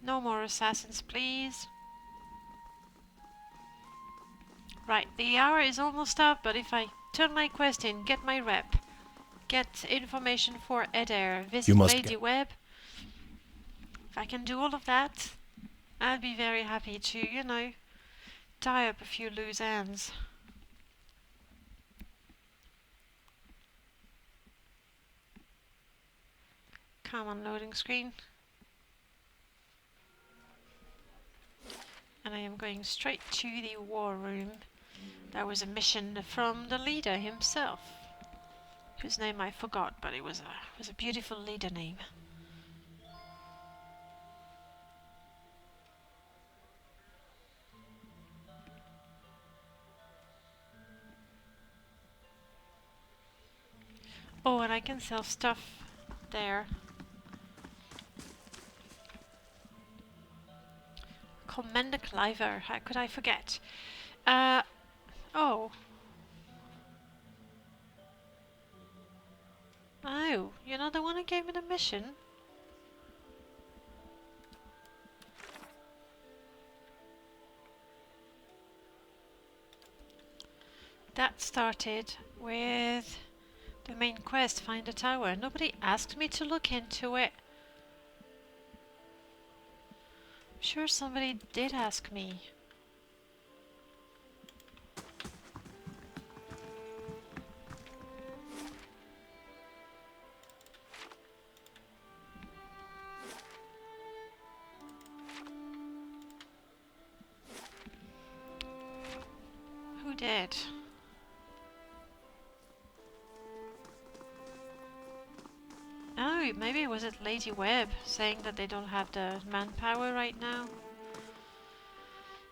No more assassins, please. Right, the hour is almost up, but if I turn my quest in, get my rep, get information for Adair, visit Lady Webb, if I can do all of that, I'd be very happy to, you know, tie up a few loose ends. Come on, loading screen. And I am going straight to the war room. That was a mission from the leader himself, whose name I forgot, but it was a beautiful leader name. Oh, and I can sell stuff there. Commander Cliver, how could I forget? Oh. you? You're not the one who gave me the mission? That started with the main quest, find a tower. Nobody asked me to look into it. I'm sure somebody did ask me. Who did? Oh, maybe it was it Lady Webb saying that they don't have the manpower right now.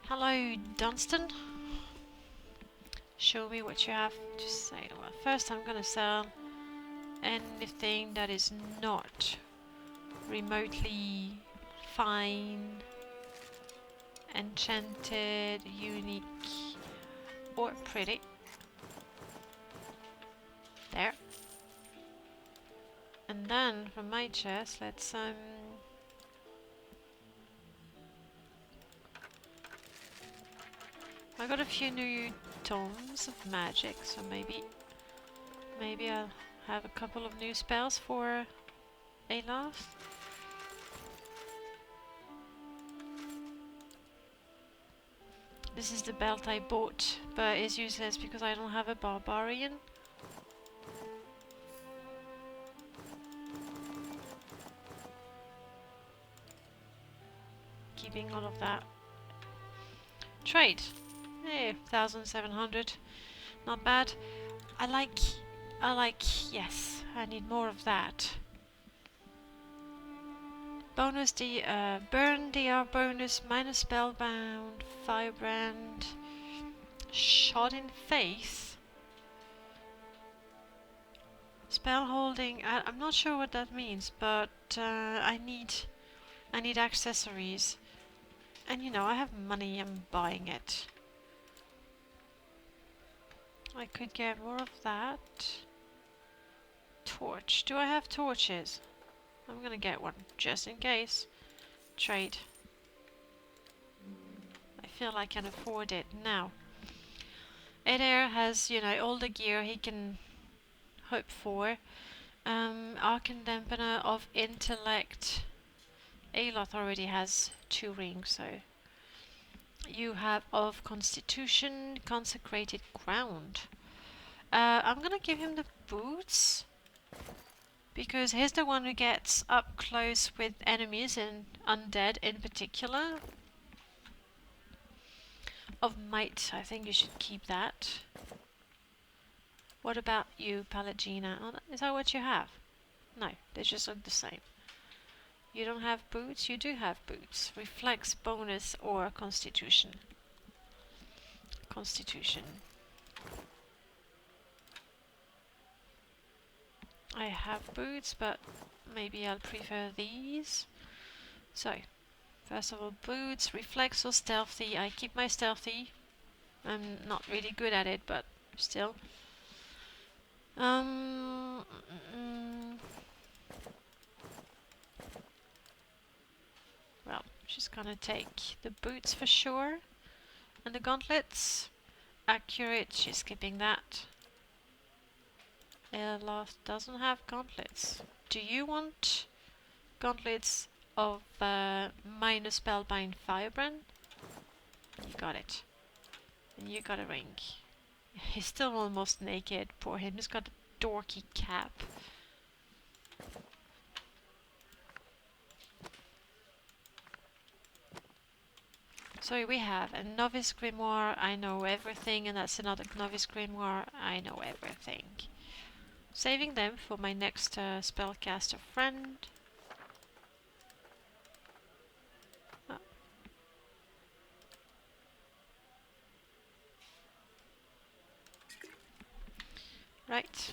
Hello, Dunstan. Show me what you have to say. Well, first I'm gonna sell anything that is not remotely fine, enchanted, unique, or pretty. There. And then from my chest, let's I got a few new tomes of magic, so maybe I'll have a couple of new spells for Aloth. This is the belt I bought, but it's useless because I don't have a barbarian. Keeping all of that. Trade. Eh, 1,700. Not bad. I like, yes, I need more of that. Bonus burn DR bonus, minus spellbound, firebrand, shot in face. Spell holding, I'm not sure what that means, but I need accessories. And you know, I have money, I'm buying it. I could get more of that. Torch. Do I have torches? I'm gonna get one, just in case. Trade. I feel I can afford it now. Adair has, you know, all the gear he can hope for. Arcane Dampener of Intellect. Aloth already has 2 rings, so... You have of Constitution, Consecrated Ground. I'm gonna give him the boots. Because he's the one who gets up close with enemies and undead in particular. Of Might, I think you should keep that. What about you, Palagina? Oh, is that what you have? No, they just look the same. You don't have boots? You do have boots. Reflex, bonus, or Constitution. Constitution. I have boots, but maybe I'll prefer these. So, first of all, boots, reflex or stealthy. I keep my stealthy. I'm not really good at it, but still. Well, she's gonna take the boots for sure. And the gauntlets. Accurate, she's skipping that. Aloth doesn't have gauntlets. Do you want gauntlets of minus spellbind firebrand? You got it. And you got a ring. He's still almost naked, poor him. He's got a dorky cap. So we have a novice grimoire, I know everything, and that's another novice grimoire, I know everything. Saving them for my next spellcaster friend. Oh. Right.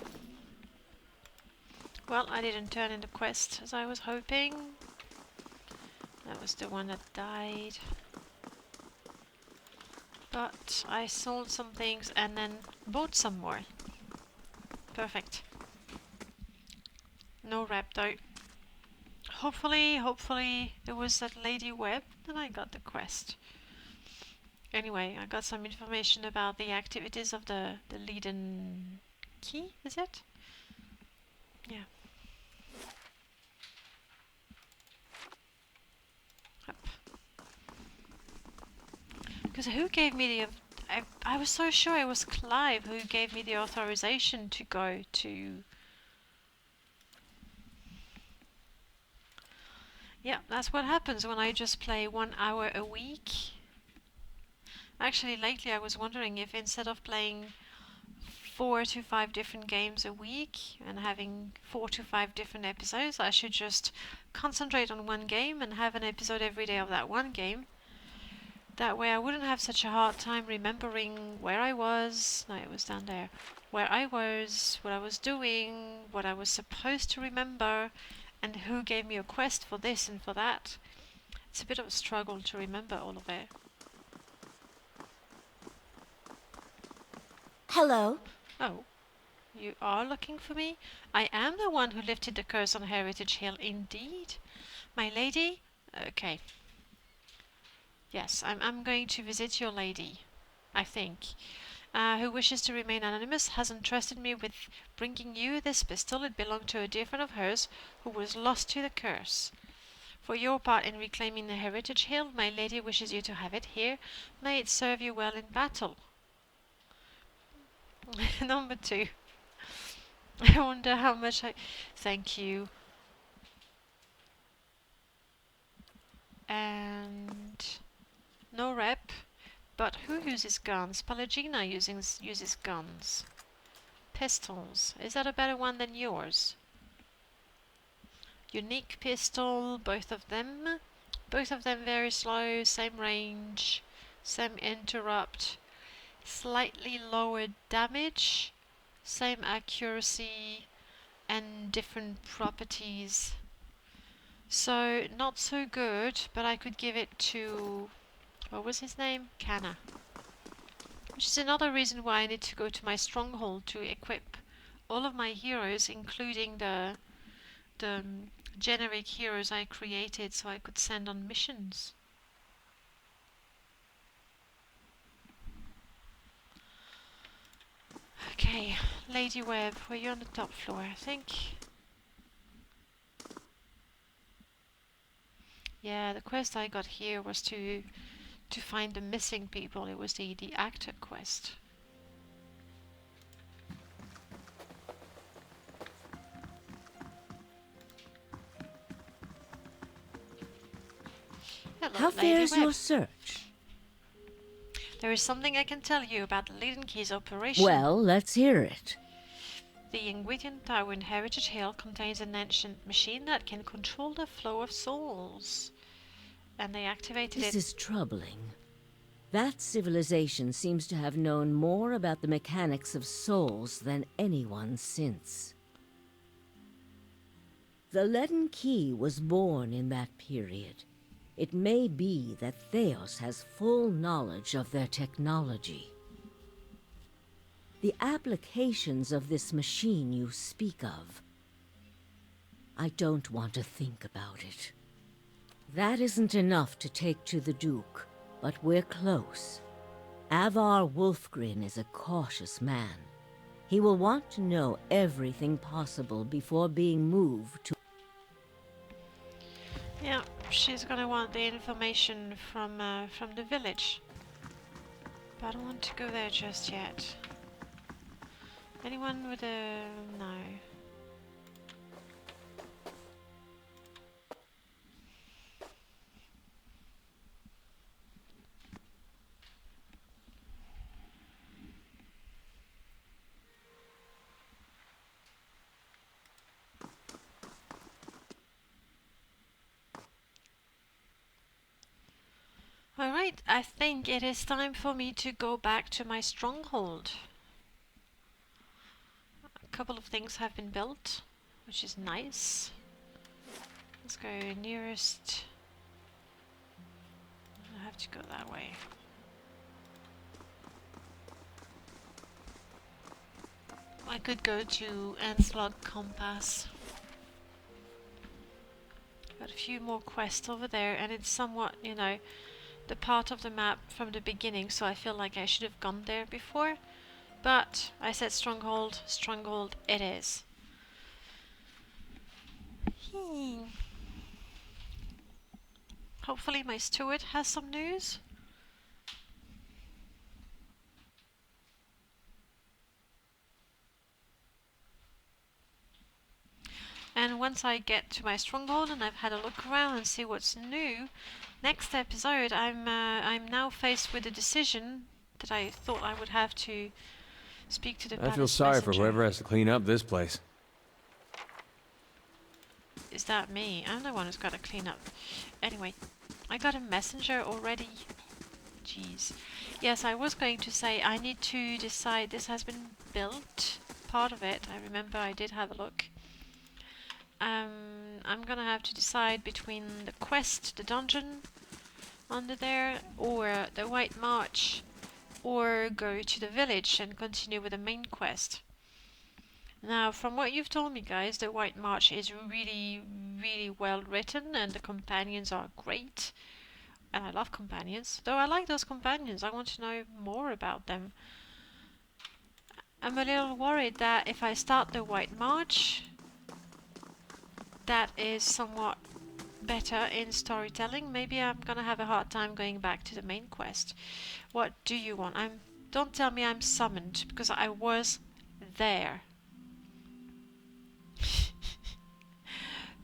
Well, I didn't turn in the quest as I was hoping. That was the one that died. But I sold some things and then bought some more. Perfect. No rep though. Hopefully it was that Lady Web that I got the quest. Anyway, I got some information about the activities of the Leiden key, is it? Yeah. Up. Because who gave me the... I was so sure it was Clive who gave me the authorization to go to... Yeah, that's what happens when I just play 1 hour a week. Actually, lately I was wondering if instead of playing 4 to 5 different games a week and having 4 to 5 different episodes, I should just concentrate on one game and have an episode every day of that one game. That way I wouldn't have such a hard time remembering where I was. No, it was down there. Where I was, what I was doing, what I was supposed to remember, and who gave me a quest for this and for that. It's a bit of a struggle to remember all of it. Hello. Oh, you are looking for me? I am the one who lifted the curse on Heritage Hill, indeed. My lady? Okay. Yes, I'm going to visit your lady, I think. Who wishes to remain anonymous, has entrusted me with bringing you this pistol. It belonged to a dear friend of hers who was lost to the curse. For your part in reclaiming the Heritage Hill, my lady wishes you to have it here. May it serve you well in battle. Number 2. I wonder how much I... Thank you. And... no rep. But who uses guns? Palagina uses guns. Pistols. Is that a better one than yours? Unique pistol, both of them. Both of them very slow, same range, same interrupt. Slightly lower damage, same accuracy, and different properties. So, not so good, but I could give it to... what was his name? Kana. Which is another reason why I need to go to my stronghold to equip all of my heroes, including the generic heroes I created so I could send on missions. Okay, Lady Web, were you on the top floor, I think? Yeah, the quest I got here was to find the missing people. It was the actor quest. Hello, How Lady fares Web. your search? There is something I can tell you about the Leiden Key's operation. Well, let's hear it. The ingredient tower in Heritage Hill contains an ancient machine that can control the flow of souls. And they activated This it. is troubling. That civilization seems to have known more about the mechanics of souls than anyone since. The Leaden Key was born in that period. It may be that Theos has full knowledge of their technology. The applications of this machine you speak of, I don't want to think about it. That isn't enough to take to the Duke, but we're close. Avar Wolfgren is a cautious man. He will want to know everything possible before being moved to... Yeah, she's gonna want the information from the village. But I don't want to go there just yet. Anyone with a... no. Alright, I think it is time for me to go back to my stronghold. A couple of things have been built, which is nice. Let's go nearest. I have to go that way. I could go to Anslog Compass. got a few more quests over there, and it's somewhat, you know, the part of the map from the beginning, so I feel like I should have gone there before. But I said stronghold, stronghold it is. Hopefully my steward has some news. And once I get to my stronghold and I've had a look around and see what's new, next episode I'm now faced with a decision that I thought I would have to speak to the I feel palace sorry for messenger. whoever has to clean up this place. Is that me? I'm the one who's got to clean up. Anyway, I got a messenger already. Jeez. Yes, I was going to say I need to decide. This has been built. Part of it. I remember I did have a look. I'm gonna have to decide between the quest, the dungeon under there, or the White March, or go to the village and continue with the main quest. Now, from what you've told me, guys, the White March is really, really well written, and the companions are great. And I love companions. Though I like those companions, I want to know more about them. I'm a little worried that if I start the White March, that is somewhat better in storytelling. Maybe I'm gonna have a hard time going back to the main quest. What do you want? Don't tell me I'm summoned, because I was there.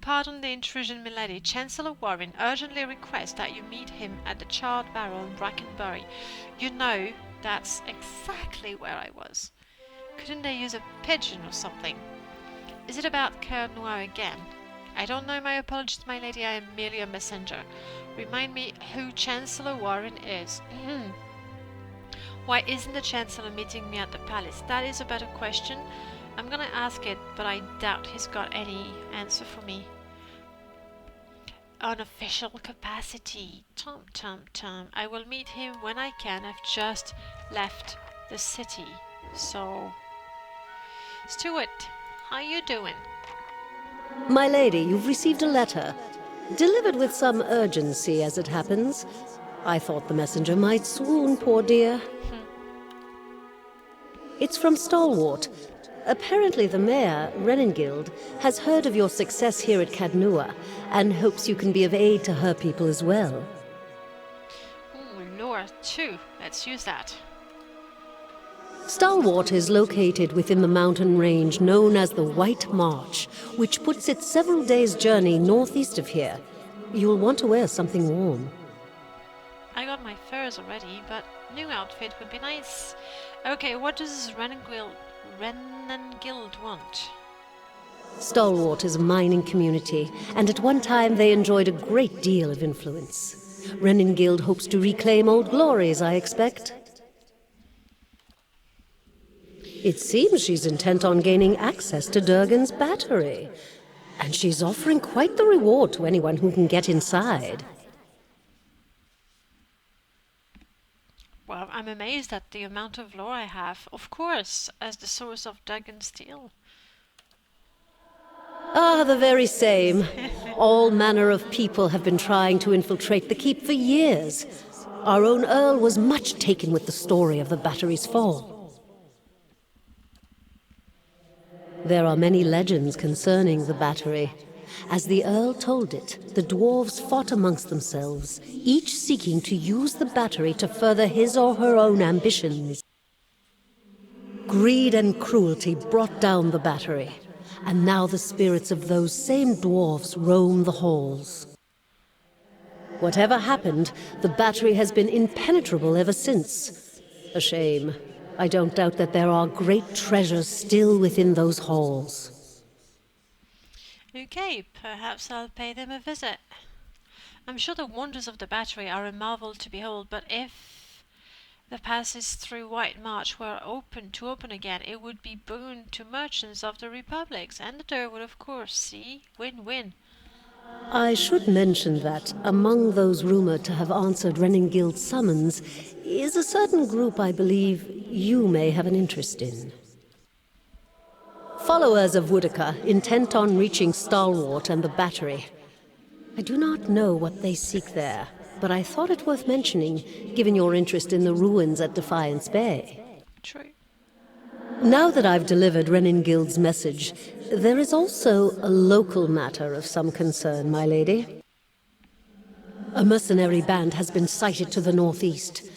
Pardon the intrusion, milady. Chancellor Warren urgently requests that you meet him at the charred barrel in Brackenbury. You know, that's exactly where I was. Couldn't they use a pigeon or something? Is it about Teir Nowneth again? I don't know, my apologies, my lady. I am merely a messenger. Remind me who Chancellor Warren is. Why isn't the Chancellor meeting me at the palace? That is a better question. I'm gonna ask it, but I doubt he's got any answer for me. Unofficial capacity. Tom. I will meet him when I can. I've just left the city. So, Stuart, how you doing? My lady, you've received a letter. Delivered with some urgency, as it happens. I thought the messenger might swoon, poor dear. It's from Stalwart. Apparently the mayor, Renengild, has heard of your success here at Cadnua and hopes you can be of aid to her people as well. Ooh, lore too. Let's use that. Stalwart is located within the mountain range known as the White March, which puts it several days' journey northeast of here. You'll want to wear something warm. I got my furs already, but new outfit would be nice. Okay, what does Renengild want? Stalwart is a mining community, and at one time they enjoyed a great deal of influence. Renengild hopes to reclaim old glories, I expect. It seems she's intent on gaining access to Durgan's battery, and she's offering quite the reward to anyone who can get inside. Well, I'm amazed at the amount of lore I have. Of course, as the source of Durgan's steel. Ah, the very same. All manner of people have been trying to infiltrate the keep for years. Our own Earl was much taken with the story of the battery's fall. There are many legends concerning the battery. As the Earl told it, the dwarves fought amongst themselves, each seeking to use the battery to further his or her own ambitions. Greed and cruelty brought down the battery, and now the spirits of those same dwarves roam the halls. Whatever happened, the battery has been impenetrable ever since. A shame. I don't doubt that there are great treasures still within those halls. Okay, perhaps I'll pay them a visit. I'm sure the wonders of the battery are a marvel to behold, but if the passes through White March were open again, it would be boon to merchants of the republics, and the Durwood, of course. See? Win-win. I should mention that among those rumored to have answered Renengild's summons is a certain group I believe you may have an interest in. Followers of Woodica, intent on reaching Stalwart and the battery. I do not know what they seek there, but I thought it worth mentioning, given your interest in the ruins at Defiance Bay. True. Now that I've delivered Reningild's message, there is also a local matter of some concern, my lady. A mercenary band has been sighted to the northeast.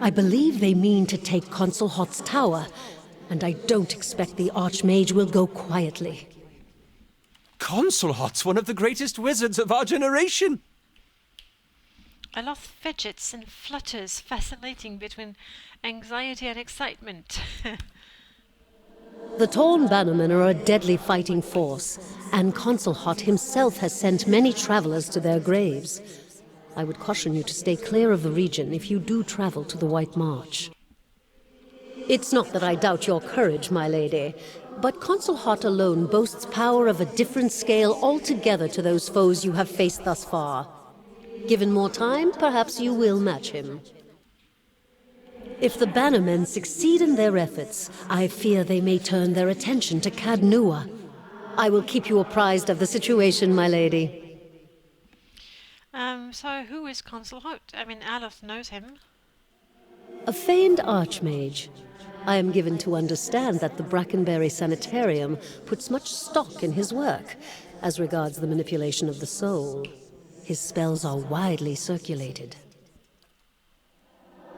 I believe they mean to take Consul Hot's tower, and I don't expect the Archmage will go quietly. Consulhot's one of the greatest wizards of our generation. I love fidgets and flutters, fascinating between anxiety and excitement. The Torn Bannermen are a deadly fighting force, and Consul Hot himself has sent many travelers to their graves. I would caution you to stay clear of the region if you do travel to the White March. It's not that I doubt your courage, my lady, but Consul Hot alone boasts power of a different scale altogether to those foes you have faced thus far. Given more time, perhaps you will match him. If the Bannermen succeed in their efforts, I fear they may turn their attention to Cad Nua. I will keep you apprised of the situation, my lady. So who is Consul Hot? I mean, Aloth knows him. A famed archmage. I am given to understand that the Brackenberry Sanitarium puts much stock in his work, as regards the manipulation of the soul. His spells are widely circulated.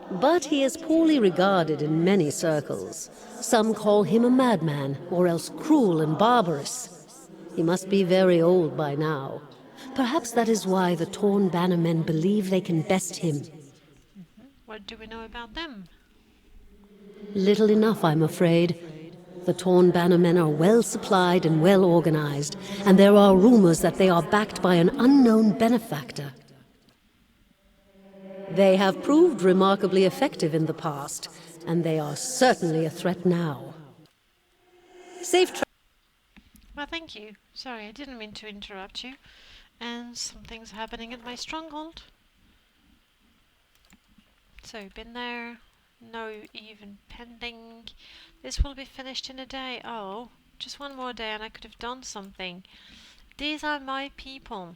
But he is poorly regarded in many circles. Some call him a madman, or else cruel and barbarous. He must be very old by now. Perhaps that is why the Torn Bannermen believe they can best him. What do we know about them? Little enough, I'm afraid. The Torn Bannermen are well supplied and well organized, and there are rumors that they are backed by an unknown benefactor. They have proved remarkably effective in the past, and they are certainly a threat now. Safe travel. Well, thank you. Sorry, I didn't mean to interrupt you. And something's happening at my stronghold. So, been there. No even pending. This will be finished in a day. Oh, just one more day and I could have done something. These are my people.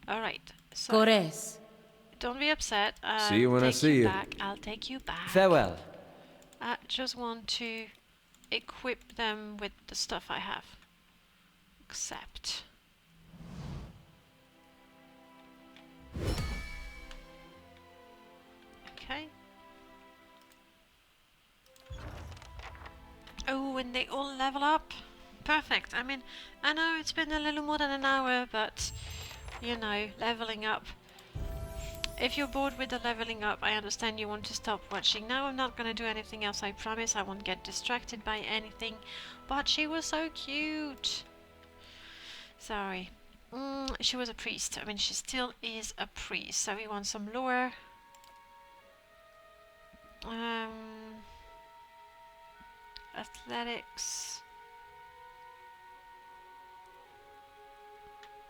Alright, so Gores. don't be upset. See you when I see you. Back. I'll take you back. Farewell. I just want to equip them with the stuff I have. Accept. Okay. Oh, and they all level up. Perfect. I mean, I know it's been a little more than an hour, but, you know, leveling up. If you're bored with the leveling up, I understand you want to stop watching. Now I'm not going to do anything else, I promise. I won't get distracted by anything. But she was so cute. Sorry. She was a priest. I mean, she still is a priest. So we want some lore. Athletics.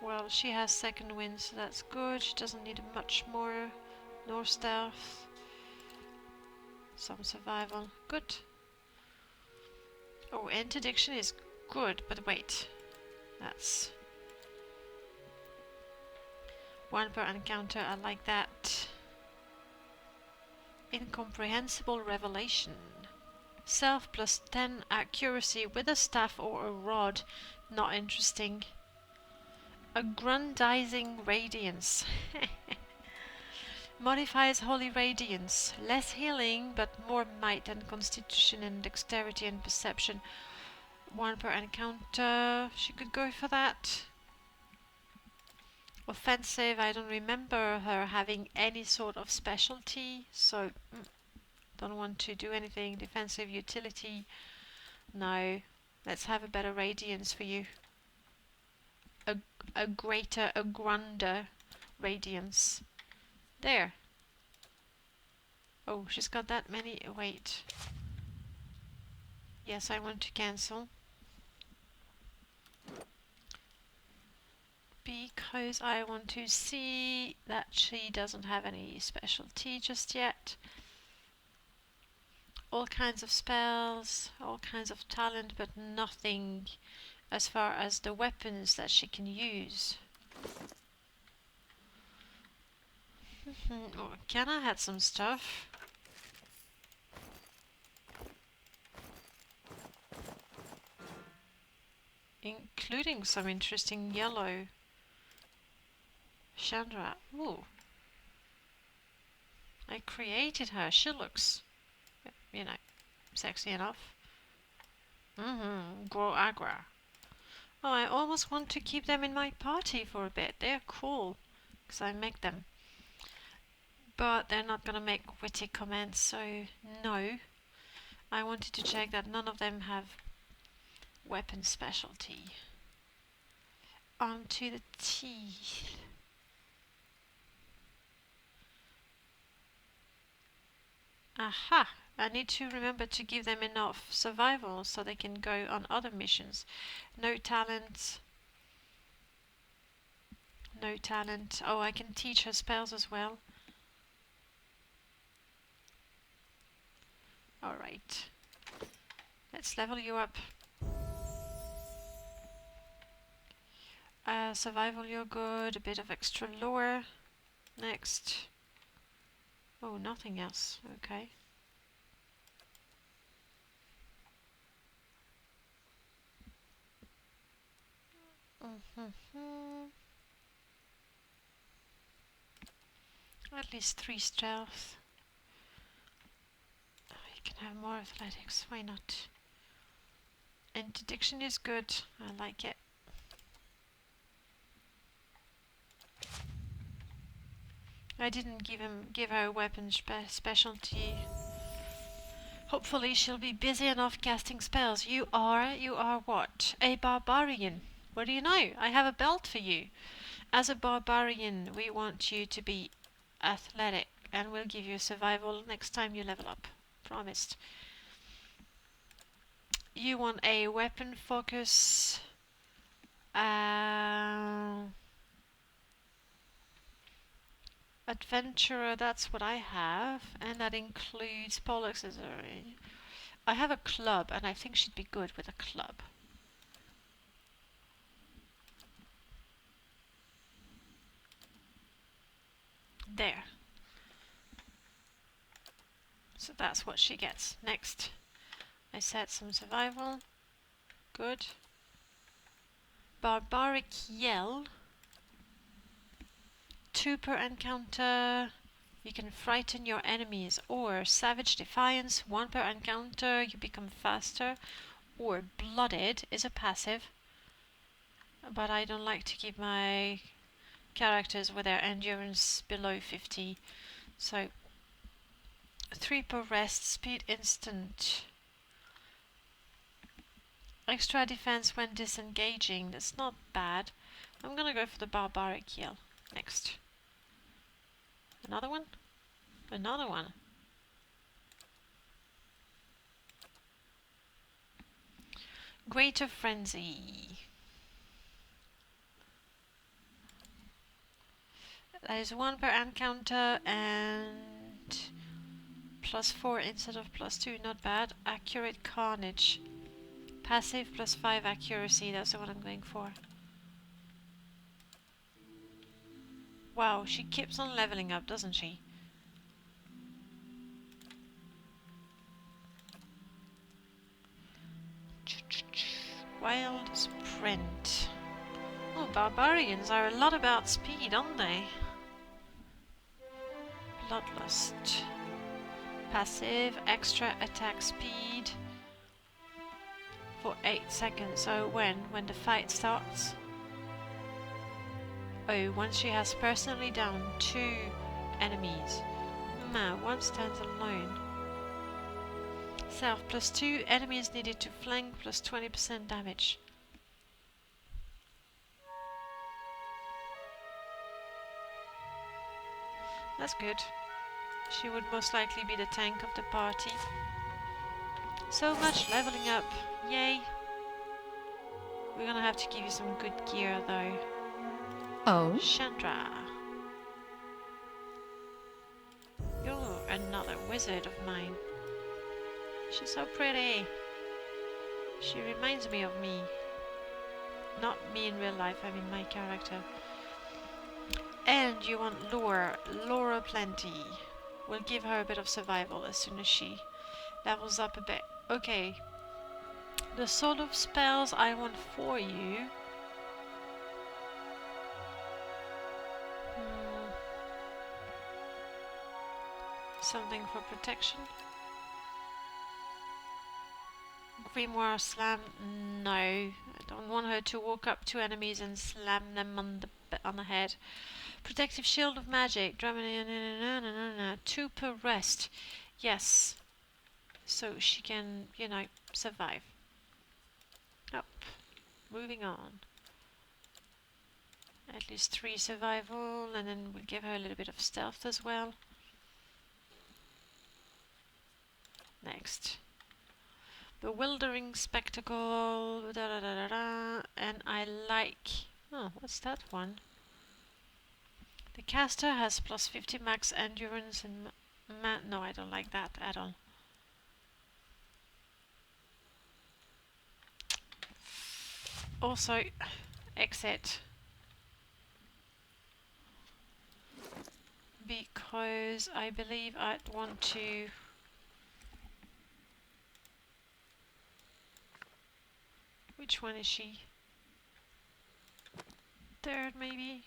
Well, she has second wind, so that's good. She doesn't need much more. Nor stealth. Some survival. Good. Oh, interdiction is good, but wait. That's one per encounter. I like that. Incomprehensible revelation. Self plus 10 accuracy with a staff or a rod. Not interesting. Aggrandizing radiance. Modifies holy radiance. Less healing, but more might and constitution and dexterity and perception. One per encounter. She could go for that. Offensive. I don't remember her having any sort of specialty, so don't want to do anything. Defensive utility. No. Let's have a better radiance for you. A greater, a grander radiance. There. Oh, she's got that many. Wait. Yes, I want to cancel. Because I want to see that she doesn't have any specialty just yet. All kinds of spells, all kinds of talent, but nothing as far as the weapons that she can use. Oh, Kiana had some stuff. Including some interesting yellow. Chandra. Ooh. I created her. She looks, you know, sexy enough. Grow agra. Oh, I almost want to keep them in my party for a bit. They're cool. Because I make them. But they're not gonna make witty comments, so no. I wanted to check that none of them have weapon specialty. On to the teeth. Aha! I need to remember to give them enough survival so they can go on other missions. No talent. No talent. Oh, I can teach her spells as well. Alright. Let's level you up. Survival, you're good. A bit of extra lore. Next. Oh, nothing else. Okay. At least 3 stealth. Oh, you can have more athletics. Why not? Interdiction is good. I like it. I didn't give her a weapon specialty. Hopefully she'll be busy enough casting spells. You are what? A barbarian. What do you know? I have a belt for you. As a barbarian, we want you to be athletic, and we'll give you survival next time you level up. Promised. You want a weapon focus. Adventurer, that's what I have, and that includes pole accessory. I have a club, and I think she'd be good with a club. There. So that's what she gets. Next. I set some survival. Good. Barbaric Yell. 2 per encounter. You can frighten your enemies. Or Savage Defiance. 1 per encounter. You become faster. Or Blooded is a passive. But I don't like to keep my characters with their endurance below 50. So 3 per rest. Speed instant. Extra defense when disengaging. That's not bad. I'm gonna go for the Barbaric Yell. Next. Another one? Another one. Greater Frenzy. That is 1 per encounter and +4 instead of +2. Not bad. Accurate Carnage. Passive +5 accuracy. That's the one I'm going for. Wow, she keeps on leveling up, doesn't she? Wild Sprint. Oh, barbarians are a lot about speed, aren't they? Bloodlust. Passive, extra attack speed for 8 seconds. So when? When the fight starts? Oh, once she has personally downed 2 enemies. Nah, 1 stands alone. Self +2, enemies needed to flank +20% damage. That's good. She would most likely be the tank of the party. So much leveling up. Yay. We're gonna have to give you some good gear though. Oh? Chandra. You're another wizard of mine. She's so pretty. She reminds me of me. Not me in real life, I mean my character. And you want lore. Lore plenty. We'll give her a bit of survival as soon as she levels up a bit. Okay. The sort of spells I want for you. Something for protection. Grimoire slam. No. I don't want her to walk up to enemies and slam them on the head. Protective shield of magic. 2 per rest. Yes. So she can, you know, survive. Up. Moving on. At least 3 survival, and then we'll give her a little bit of stealth as well. Next. Bewildering spectacle. And I like... Oh, what's that one? The caster has plus 50 max endurance and... No, I don't like that at all. Also, exit. Because I believe I'd want to... Which one is she? Third, maybe?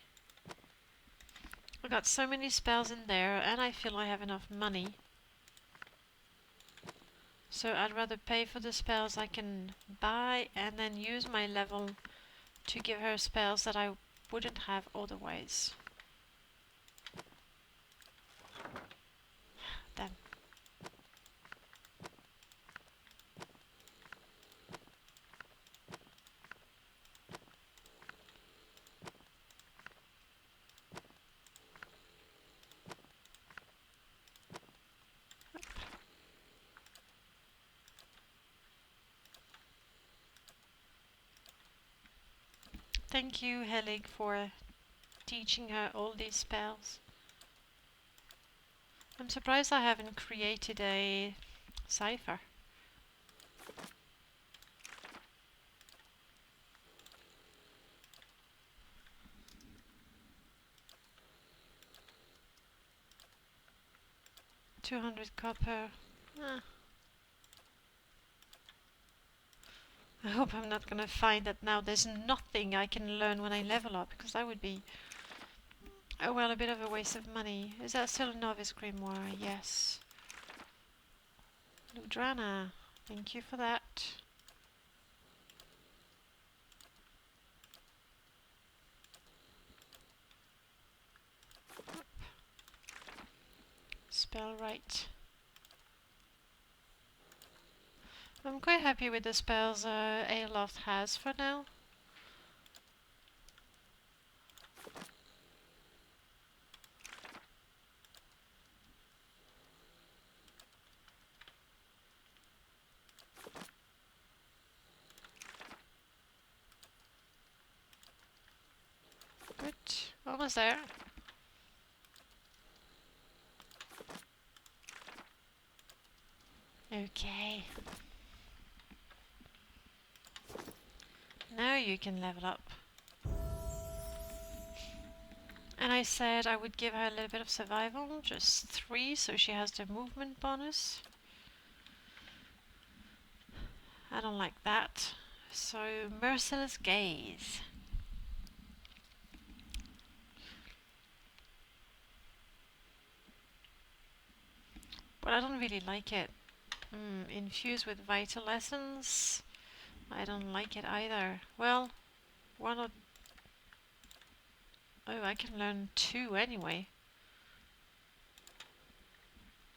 I got so many spells in there, and I feel I have enough money. So I'd rather pay for the spells I can buy and then use my level to give her spells that I wouldn't have otherwise. Damn. Thank you, Helig, for teaching her all these spells. I'm surprised I haven't created a cipher. $200 copper. I hope I'm not gonna find that now there's nothing I can learn when I level up, because that would be, oh well, a bit of a waste of money. Is that still a novice grimoire? Yes. Ludrana, thank you for that. Spell right. I'm quite happy with the spells Aeloth has for now. Good. Almost there. Okay. Now you can level up. And I said I would give her a little bit of survival, just 3, so she has the movement bonus. I don't like that. So, Merciless Gaze. But I don't really like it. Infused with Vital Essence. I don't like it either. Well, one or... Oh, I can learn 2 anyway.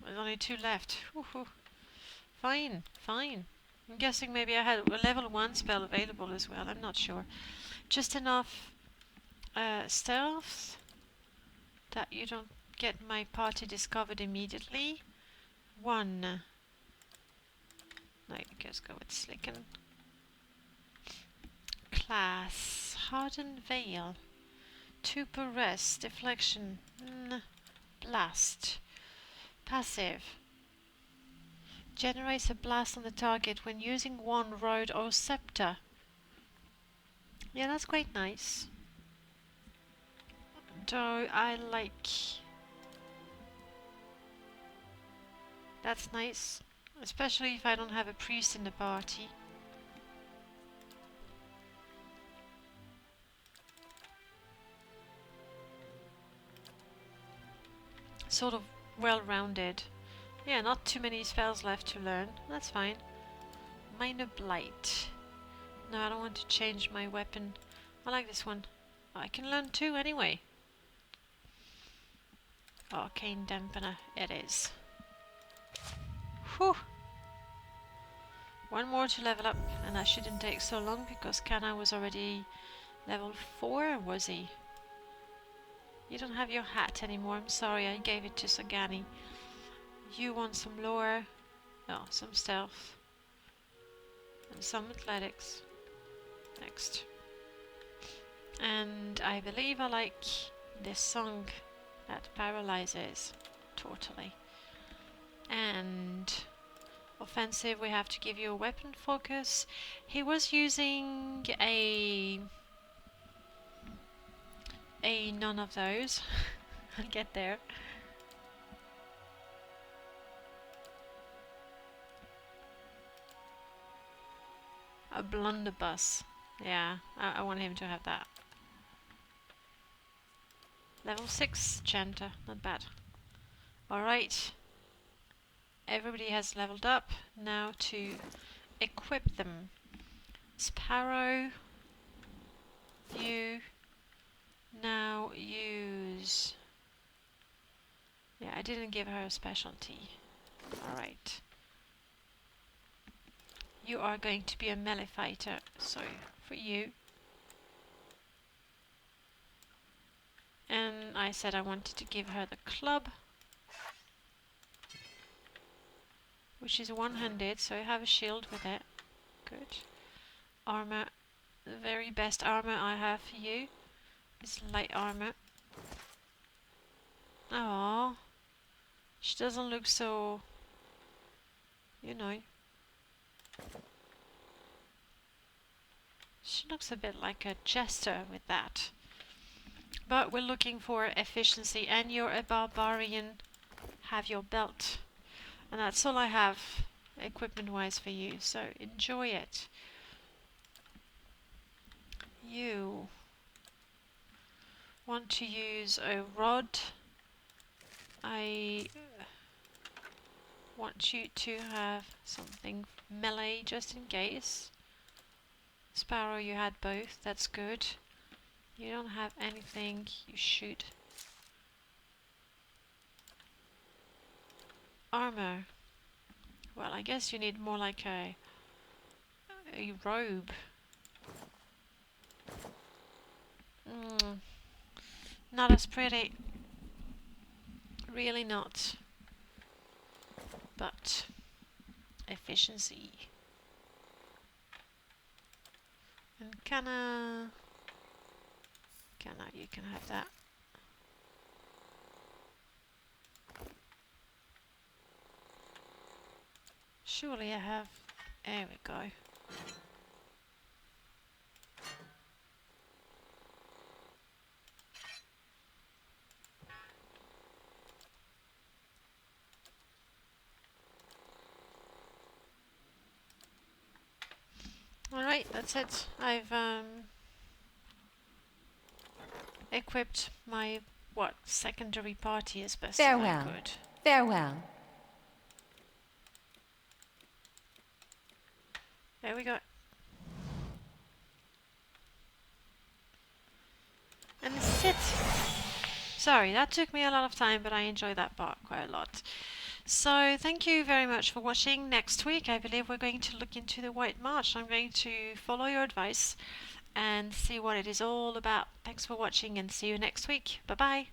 There's only 2 left. Woohoo. Fine, fine. I'm guessing maybe I had a level 1 spell available as well. I'm not sure. Just enough stealth that you don't get my party discovered immediately. 1. No, let's go with Slicken. Class. Hardened Veil. 2 per rest. Deflection. Blast. Passive. Generates a blast on the target when using one rod or scepter. Yeah, that's quite nice. Though I like... That's nice. Especially if I don't have a priest in the party. Sort of well-rounded. Yeah, not too many spells left to learn. That's fine. Minor Blight. No, I don't want to change my weapon. I like this one. Oh, I can learn 2 anyway. Arcane Dampener. It is. Whew! 1 more to level up, and that shouldn't take so long because Kana was already level 4, was he? You don't have your hat anymore. I'm sorry, I gave it to Sagani. You want some lore, oh, some stealth, and some athletics. Next. And I believe I like this song that paralyzes totally. And offensive, we have to give you a weapon focus. He was using a none of those. I'll get there. A blunderbuss. Yeah, I want him to have that. Level 6 Chanter, not bad. Alright. Everybody has leveled up. Now to equip them. Sparrow. You now use... Yeah, I didn't give her a specialty. Alright. You are going to be a melee fighter, so for you. And I said I wanted to give her the club, which is one-handed, so you have a shield with it. Good. Armor. The very best armor I have for you is light armor. Aww. She doesn't look so... you know. She looks a bit like a jester with that. But we're looking for efficiency, and you're a barbarian. Have your belt. And that's all I have equipment-wise for you, so enjoy it. You want to use a rod. I want you to have something melee just in case. Sparrow, you had both, that's good. You don't have anything, you should. Armor. Well, I guess you need more like a robe. Not as pretty. Really not. But efficiency. And Kana, you can have that. Surely I have. There we go. Alright, that's it. I've equipped my, secondary party as best as I could. Farewell. There we go. And this is it. Sorry, that took me a lot of time, but I enjoyed that part quite a lot. So thank you very much for watching. Next week I believe we're going to look into the White March. I'm going to follow your advice and see what it is all about. Thanks for watching and see you next week. Bye bye.